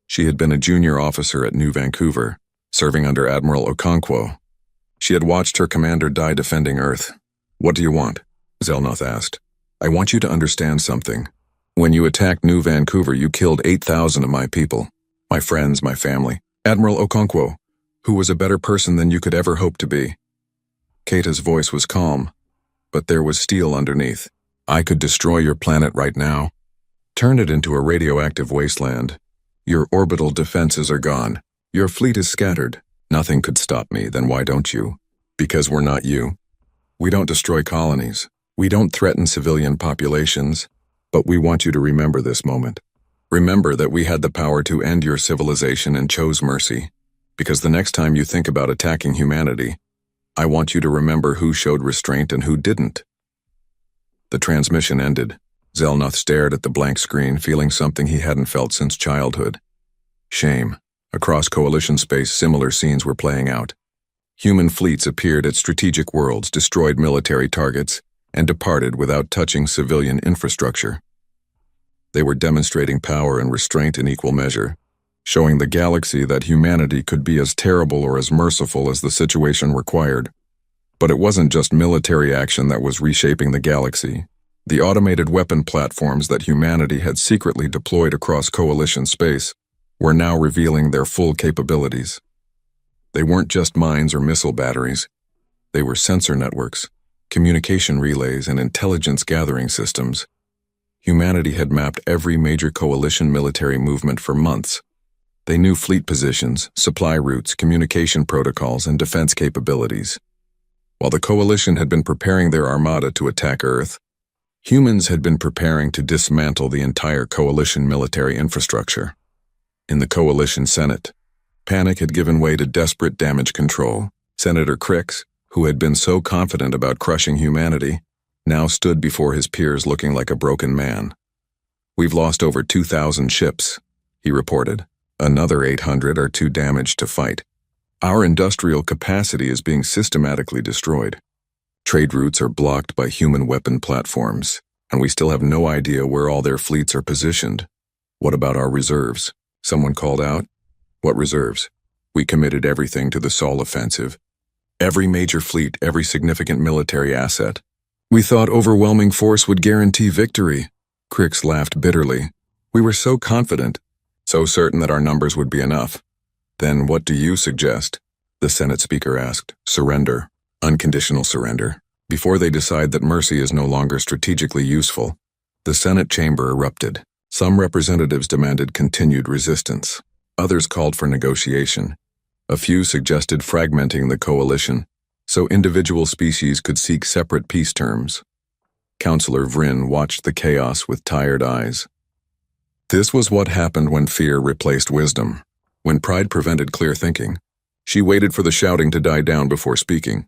She had been a junior officer at New Vancouver, serving under Admiral Okonkwo. She had watched her commander die defending Earth. What do you want? Zelnoth asked. I want you to understand something. When you attacked New Vancouver, you killed 8,000 of my people. My friends, my family. Admiral Okonkwo, who was a better person than you could ever hope to be. Kata's voice was calm, but there was steel underneath. I could destroy your planet right now. Turn it into a radioactive wasteland. Your orbital defenses are gone. Your fleet is scattered. Nothing could stop me, then why don't you? Because we're not you. We don't destroy colonies. We don't threaten civilian populations. But we want you to remember this moment. Remember that we had the power to end your civilization and chose mercy. Because the next time you think about attacking humanity, I want you to remember who showed restraint and who didn't." The transmission ended. Zelnoth stared at the blank screen, feeling something he hadn't felt since childhood. Shame. Across Coalition space, similar scenes were playing out. Human fleets appeared at strategic worlds, destroyed military targets, and departed without touching civilian infrastructure. They were demonstrating power and restraint in equal measure, showing the galaxy that humanity could be as terrible or as merciful as the situation required. But it wasn't just military action that was reshaping the galaxy. The automated weapon platforms that humanity had secretly deployed across Coalition space were now revealing their full capabilities. They weren't just mines or missile batteries. They were sensor networks, communication relays, and intelligence gathering systems. Humanity had mapped every major Coalition military movement for months. They knew fleet positions, supply routes, communication protocols, and defense capabilities. While the Coalition had been preparing their armada to attack Earth, humans had been preparing to dismantle the entire Coalition military infrastructure. In the Coalition Senate, panic had given way to desperate damage control. Senator Crix, who had been so confident about crushing humanity, now stood before his peers looking like a broken man. "We've lost over 2,000 ships," he reported. "Another 800 are too damaged to fight. Our industrial capacity is being systematically destroyed. Trade routes are blocked by human weapon platforms, and we still have no idea where all their fleets are positioned. What about our reserves?" Someone called out. "What reserves? We committed everything to the Sol offensive. Every major fleet, every significant military asset. We thought overwhelming force would guarantee victory." Crix laughed bitterly. "We were so confident, so certain that our numbers would be enough." "Then what do you suggest?" the Senate Speaker asked. "Surrender. Unconditional surrender. Before they decide that mercy is no longer strategically useful." The Senate chamber erupted. Some representatives demanded continued resistance. Others called for negotiation. A few suggested fragmenting the Coalition so individual species could seek separate peace terms. Councillor Vryn watched the chaos with tired eyes. This was what happened when fear replaced wisdom. When pride prevented clear thinking, she waited for the shouting to die down before speaking.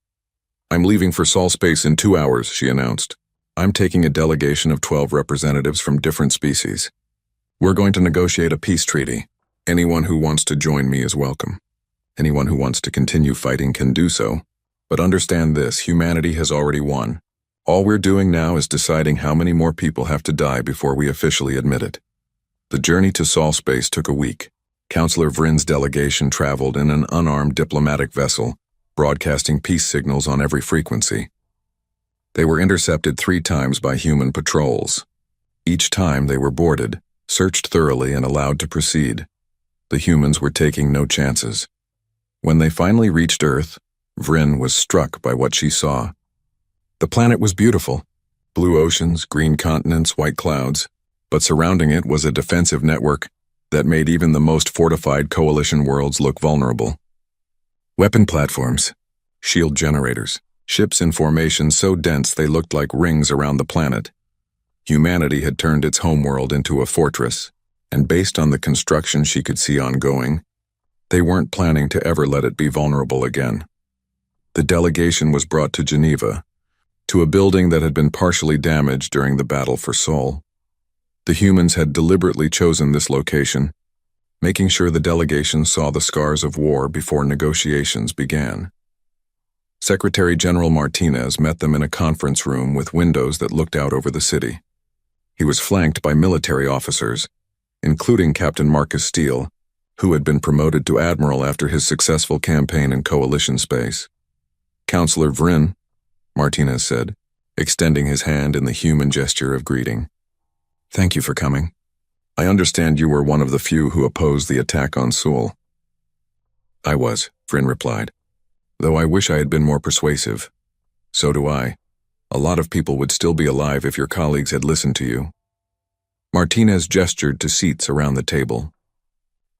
"I'm leaving for Sol space in 2 hours," she announced. "I'm taking a delegation of 12 representatives from different species. We're going to negotiate a peace treaty. Anyone who wants to join me is welcome. Anyone who wants to continue fighting can do so. But understand this, humanity has already won. All we're doing now is deciding how many more people have to die before we officially admit it." The journey to Sol space took a week. Councillor Vryn's delegation traveled in an unarmed diplomatic vessel, broadcasting peace signals on every frequency. They were intercepted 3 times by human patrols. Each time they were boarded, searched thoroughly, and allowed to proceed. The humans were taking no chances. When they finally reached Earth, Vryn was struck by what she saw. The planet was beautiful. Blue oceans, green continents, white clouds. But surrounding it was a defensive network that made even the most fortified Coalition worlds look vulnerable. Weapon platforms, shield generators, ships in formation so dense they looked like rings around the planet. Humanity had turned its homeworld into a fortress, and based on the construction she could see ongoing, they weren't planning to ever let it be vulnerable again. The delegation was brought to Geneva, to a building that had been partially damaged during the battle for Sol. The humans had deliberately chosen this location, making sure the delegation saw the scars of war before negotiations began. Secretary General Martinez met them in a conference room with windows that looked out over the city. He was flanked by military officers, including Captain Marcus Steele, who had been promoted to Admiral after his successful campaign in Coalition space. "Councillor Vryn," Martinez said, extending his hand in the human gesture of greeting. "Thank you for coming. I understand you were one of the few who opposed the attack on Sol." "I was," Vryn replied, "though I wish I had been more persuasive." "So do I. A lot of people would still be alive if your colleagues had listened to you." Martinez gestured to seats around the table.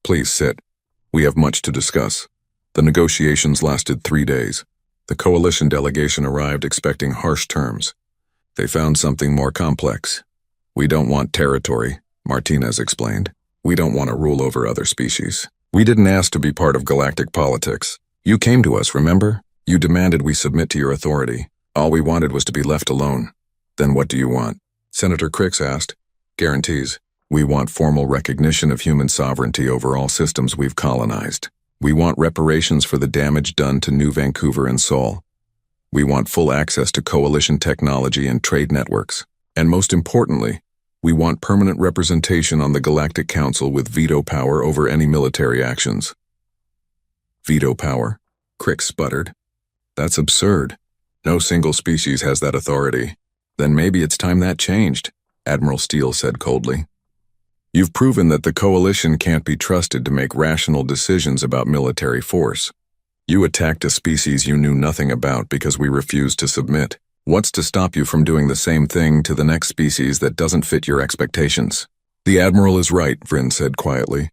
"Please sit. We have much to discuss." The negotiations lasted 3 days. The Coalition delegation arrived expecting harsh terms. They found something more complex. "We don't want territory," Martinez explained. "We don't want to rule over other species. We didn't ask to be part of galactic politics. You came to us, remember? You demanded we submit to your authority. All we wanted was to be left alone. Then what do you want? Senator Crix asked. Guarantees. We want formal recognition of human sovereignty over all systems we've colonized. We want reparations for the damage done to New Vancouver and Seoul. We want full access to coalition technology and trade networks. And most importantly, we want permanent representation on the Galactic Council with veto power over any military actions. Veto power? Crix sputtered. That's absurd. No single species has that authority. Then maybe it's time that changed, Admiral Steele said coldly. You've proven that the coalition can't be trusted to make rational decisions about military force. You attacked a species you knew nothing about because we refused to submit. What's to stop you from doing the same thing to the next species that doesn't fit your expectations? The Admiral is right, Vryn said quietly.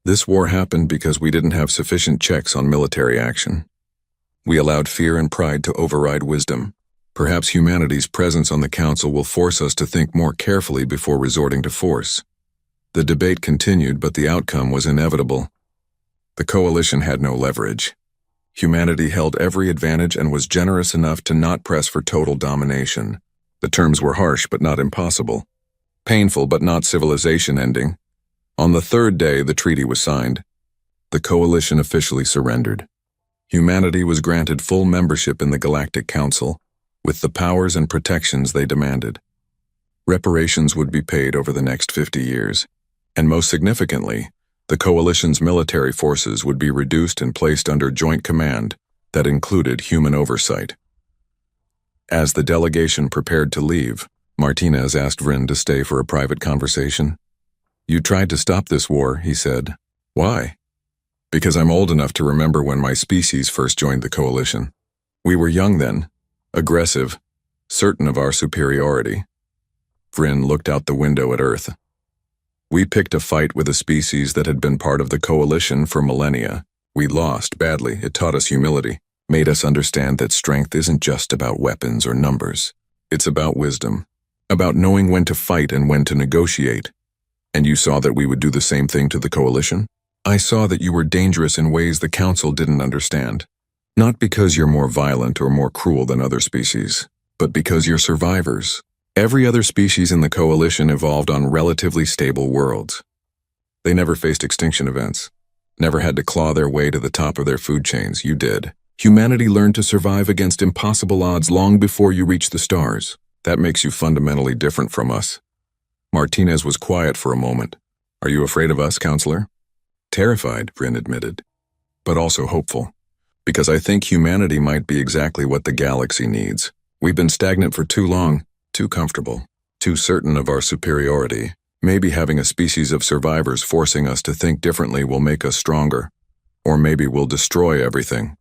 This war happened because we didn't have sufficient checks on military action. We allowed fear and pride to override wisdom. Perhaps humanity's presence on the Council will force us to think more carefully before resorting to force. The debate continued, but the outcome was inevitable. The coalition had no leverage. Humanity held every advantage and was generous enough to not press for total domination. The terms were harsh but not impossible. Painful but not civilization-ending. On the third day, the treaty was signed. The coalition officially surrendered. Humanity was granted full membership in the Galactic Council, with the powers and protections they demanded. Reparations would be paid over the next 50 years. And most significantly, the coalition's military forces would be reduced and placed under joint command that included human oversight. As the delegation prepared to leave, Martinez asked Vryn to stay for a private conversation. You tried to stop this war, he said. Why? Because I'm old enough to remember when my species first joined the coalition. We were young then, aggressive, certain of our superiority. Vryn looked out the window at Earth. We picked a fight with a species that had been part of the coalition for millennia. We lost badly. It taught us humility, made us understand that strength isn't just about weapons or numbers. It's about wisdom, about knowing when to fight and when to negotiate. And you saw that we would do the same thing to the coalition? I saw that you were dangerous in ways the Council didn't understand. Not because you're more violent or more cruel than other species, but because you're survivors. Every other species in the coalition evolved on relatively stable worlds. They never faced extinction events, never had to claw their way to the top of their food chains. You did. Humanity learned to survive against impossible odds long before you reached the stars. That makes you fundamentally different from us. Martinez was quiet for a moment. Are you afraid of us, Counselor? Terrified, Vryn admitted, but also hopeful. Because I think humanity might be exactly what the galaxy needs. We've been stagnant for too long. Too comfortable, too certain of our superiority. Maybe having a species of survivors forcing us to think differently will make us stronger. Or maybe we'll destroy everything.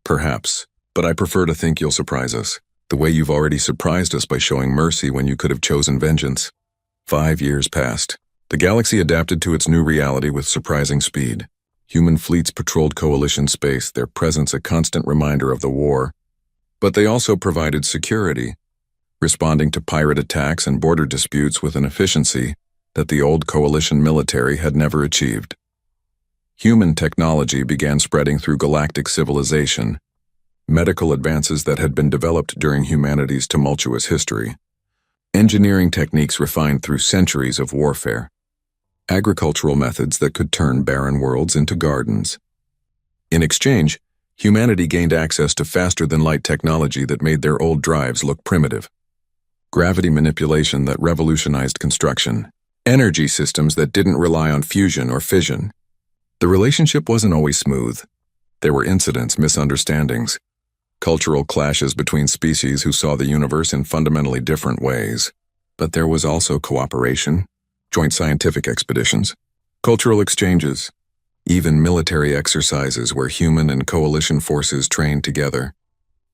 Perhaps, but I prefer to think you'll surprise us, the way you've already surprised us by showing mercy when you could have chosen vengeance. 5 years passed. The galaxy adapted to its new reality with surprising speed. Human fleets patrolled coalition space, their presence a constant reminder of the war. But they also provided security, responding to pirate attacks and border disputes with an efficiency that the old coalition military had never achieved. Human technology began spreading through galactic civilization, medical advances that had been developed during humanity's tumultuous history, engineering techniques refined through centuries of warfare, agricultural methods that could turn barren worlds into gardens. In exchange, humanity gained access to faster-than-light technology that made their old drives look primitive. Gravity manipulation that revolutionized construction, energy systems that didn't rely on fusion or fission. The relationship wasn't always smooth. There were incidents, misunderstandings, cultural clashes between species who saw the universe in fundamentally different ways. But there was also cooperation, joint scientific expeditions, cultural exchanges, even military exercises where human and coalition forces trained together.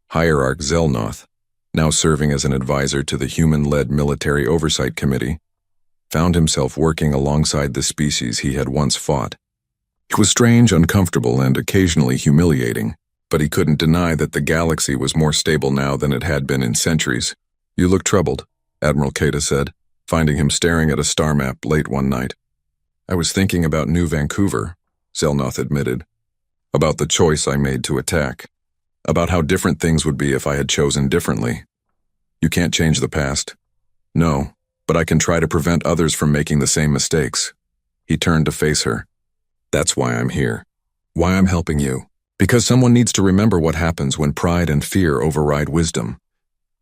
Hierarch Zelnoth, now serving as an advisor to the human-led Military Oversight Committee, found himself working alongside the species he had once fought. It was strange, uncomfortable, and occasionally humiliating, but he couldn't deny that the galaxy was more stable now than it had been in centuries. You look troubled, Admiral Kata said, finding him staring at a star map late one night. I was thinking about New Vancouver, Zelnoth admitted, about the choice I made to attack. about how different things would be if I had chosen differently. You can't change the past. No, but I can try to prevent others from making the same mistakes. He turned to face her. That's why I'm here. Why I'm helping you. Because someone needs to remember what happens when pride and fear override wisdom.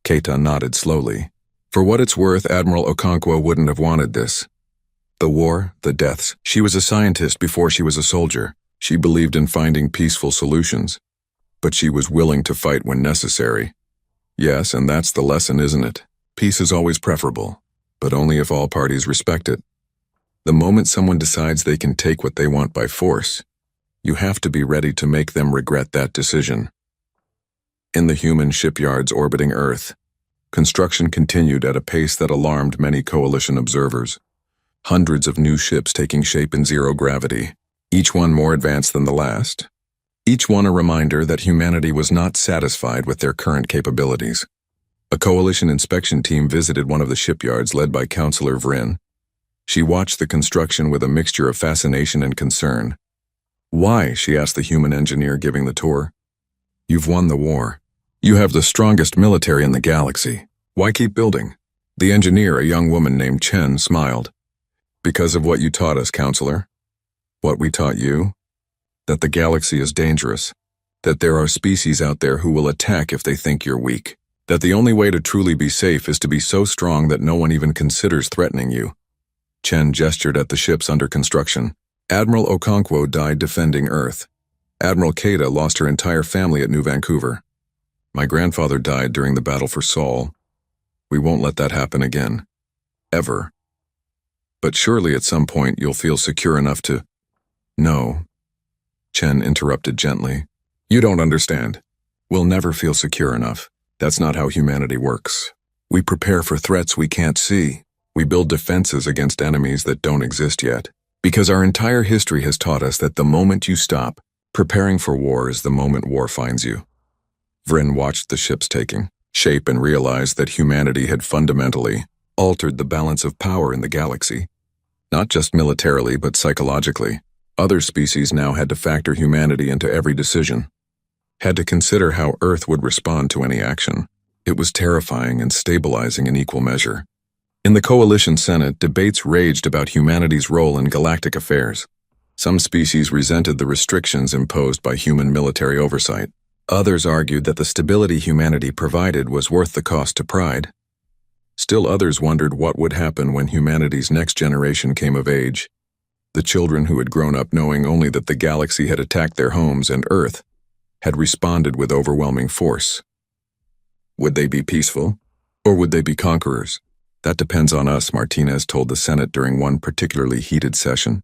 Keita nodded slowly. For what it's worth, Admiral Okonkwo wouldn't have wanted this. The war, the deaths. She was a scientist before she was a soldier. She believed in finding peaceful solutions. But she was willing to fight when necessary. Yes, and that's the lesson, isn't it? Peace is always preferable, but only if all parties respect it. The moment someone decides they can take what they want by force, you have to be ready to make them regret that decision. In the human shipyards orbiting Earth, construction continued at a pace that alarmed many coalition observers. Hundreds of new ships taking shape in zero gravity, each one more advanced than the last. Each one a reminder that humanity was not satisfied with their current capabilities. A coalition inspection team visited one of the shipyards led by Counselor Vryn. She watched the construction with a mixture of fascination and concern. Why? She asked the human engineer giving the tour. You've won the war. You have the strongest military in the galaxy. Why keep building? The engineer, a young woman named Chen, smiled. Because of what you taught us, Counselor. What we taught you? That the galaxy is dangerous. That there are species out there who will attack if they think you're weak. That the only way to truly be safe is to be so strong that no one even considers threatening you. Chen gestured at the ships under construction. Admiral Okonkwo died defending Earth. Admiral Keita lost her entire family at New Vancouver. My grandfather died during the battle for Seoul. We won't let that happen again. Ever. But surely at some point you'll feel secure enough to... No. Chen interrupted gently. You don't understand. We'll never feel secure enough. That's not how humanity works. We prepare for threats we can't see. We build defenses against enemies that don't exist yet. Because our entire history has taught us that the moment you stop, preparing for war is the moment war finds you. Vryn watched the ships taking shape and realized that humanity had fundamentally altered the balance of power in the galaxy. Not just militarily, but psychologically. Other species now had to factor humanity into every decision. Had to consider how Earth would respond to any action. It was terrifying and stabilizing in equal measure. In the Coalition Senate, debates raged about humanity's role in galactic affairs. Some species resented the restrictions imposed by human military oversight. Others argued that the stability humanity provided was worth the cost to pride. Still others wondered what would happen when humanity's next generation came of age. The children who had grown up knowing only that the galaxy had attacked their homes and Earth had responded with overwhelming force. Would they be peaceful? Or would they be conquerors? That depends on us, Martinez told the Senate during one particularly heated session.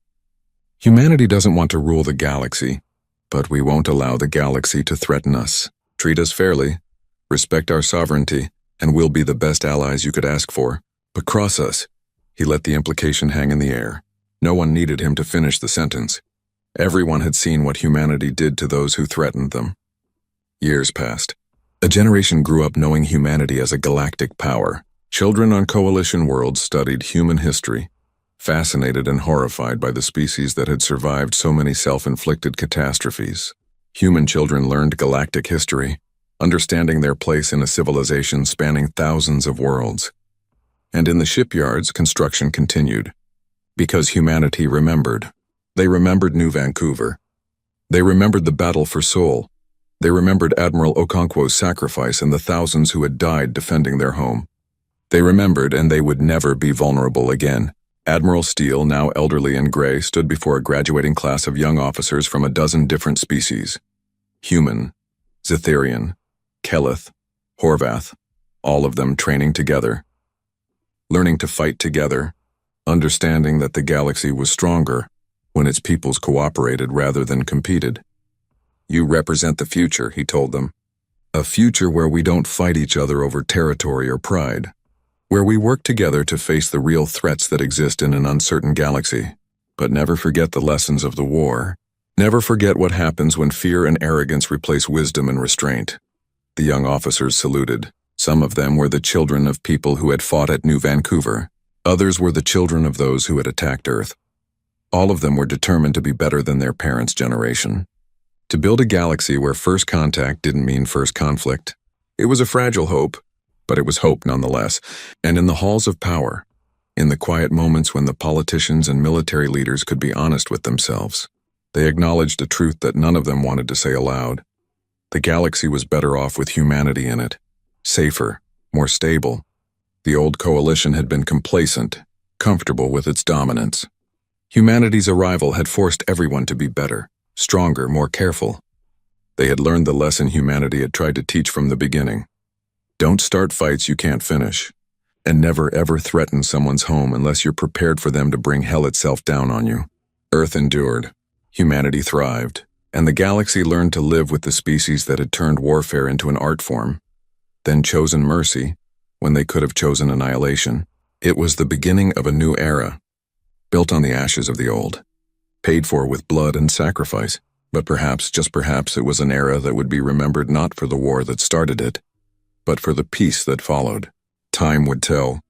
Humanity doesn't want to rule the galaxy, but we won't allow the galaxy to threaten us. Treat us fairly, respect our sovereignty, and we'll be the best allies you could ask for. But cross us. He let the implication hang in the air. No one needed him to finish the sentence. Everyone had seen what humanity did to those who threatened them. Years passed. A generation grew up knowing humanity as a galactic power. Children on coalition worlds studied human history, fascinated and horrified by the species that had survived so many self-inflicted catastrophes. Human children learned galactic history, understanding their place in a civilization spanning thousands of worlds. And in the shipyards, construction continued. Because humanity remembered. They remembered New Vancouver. They remembered the battle for Seoul. They remembered Admiral Okonkwo's sacrifice and the thousands who had died defending their home. They remembered, and they would never be vulnerable again. Admiral Steele, now elderly and gray, stood before a graduating class of young officers from a dozen different species. Human, Zetherian, Keleth, Horvath, all of them training together. Learning to fight together, understanding that the galaxy was stronger when its peoples cooperated rather than competed. You represent the future, he told them. A future where we don't fight each other over territory or pride. Where we work together to face the real threats that exist in an uncertain galaxy. But never forget the lessons of the war. Never forget what happens when fear and arrogance replace wisdom and restraint. The young officers saluted. Some of them were the children of people who had fought at New Vancouver. Others were the children of those who had attacked Earth. All of them were determined to be better than their parents' generation. To build a galaxy where first contact didn't mean first conflict. It was a fragile hope, but it was hope nonetheless. And in the halls of power, in the quiet moments when the politicians and military leaders could be honest with themselves, they acknowledged a truth that none of them wanted to say aloud. The galaxy was better off with humanity in it, safer, more stable. The old coalition had been complacent, comfortable with its dominance. Humanity's arrival had forced everyone to be better, stronger, more careful. They had learned the lesson humanity had tried to teach from the beginning. Don't start fights you can't finish, and never ever threaten someone's home unless you're prepared for them to bring hell itself down on you. Earth endured, humanity thrived, and the galaxy learned to live with the species that had turned warfare into an art form, then chosen mercy when they could have chosen annihilation. It was the beginning of a new era, built on the ashes of the old, paid for with blood and sacrifice, but perhaps, just perhaps, it was an era that would be remembered not for the war that started it, but for the peace that followed. Time would tell.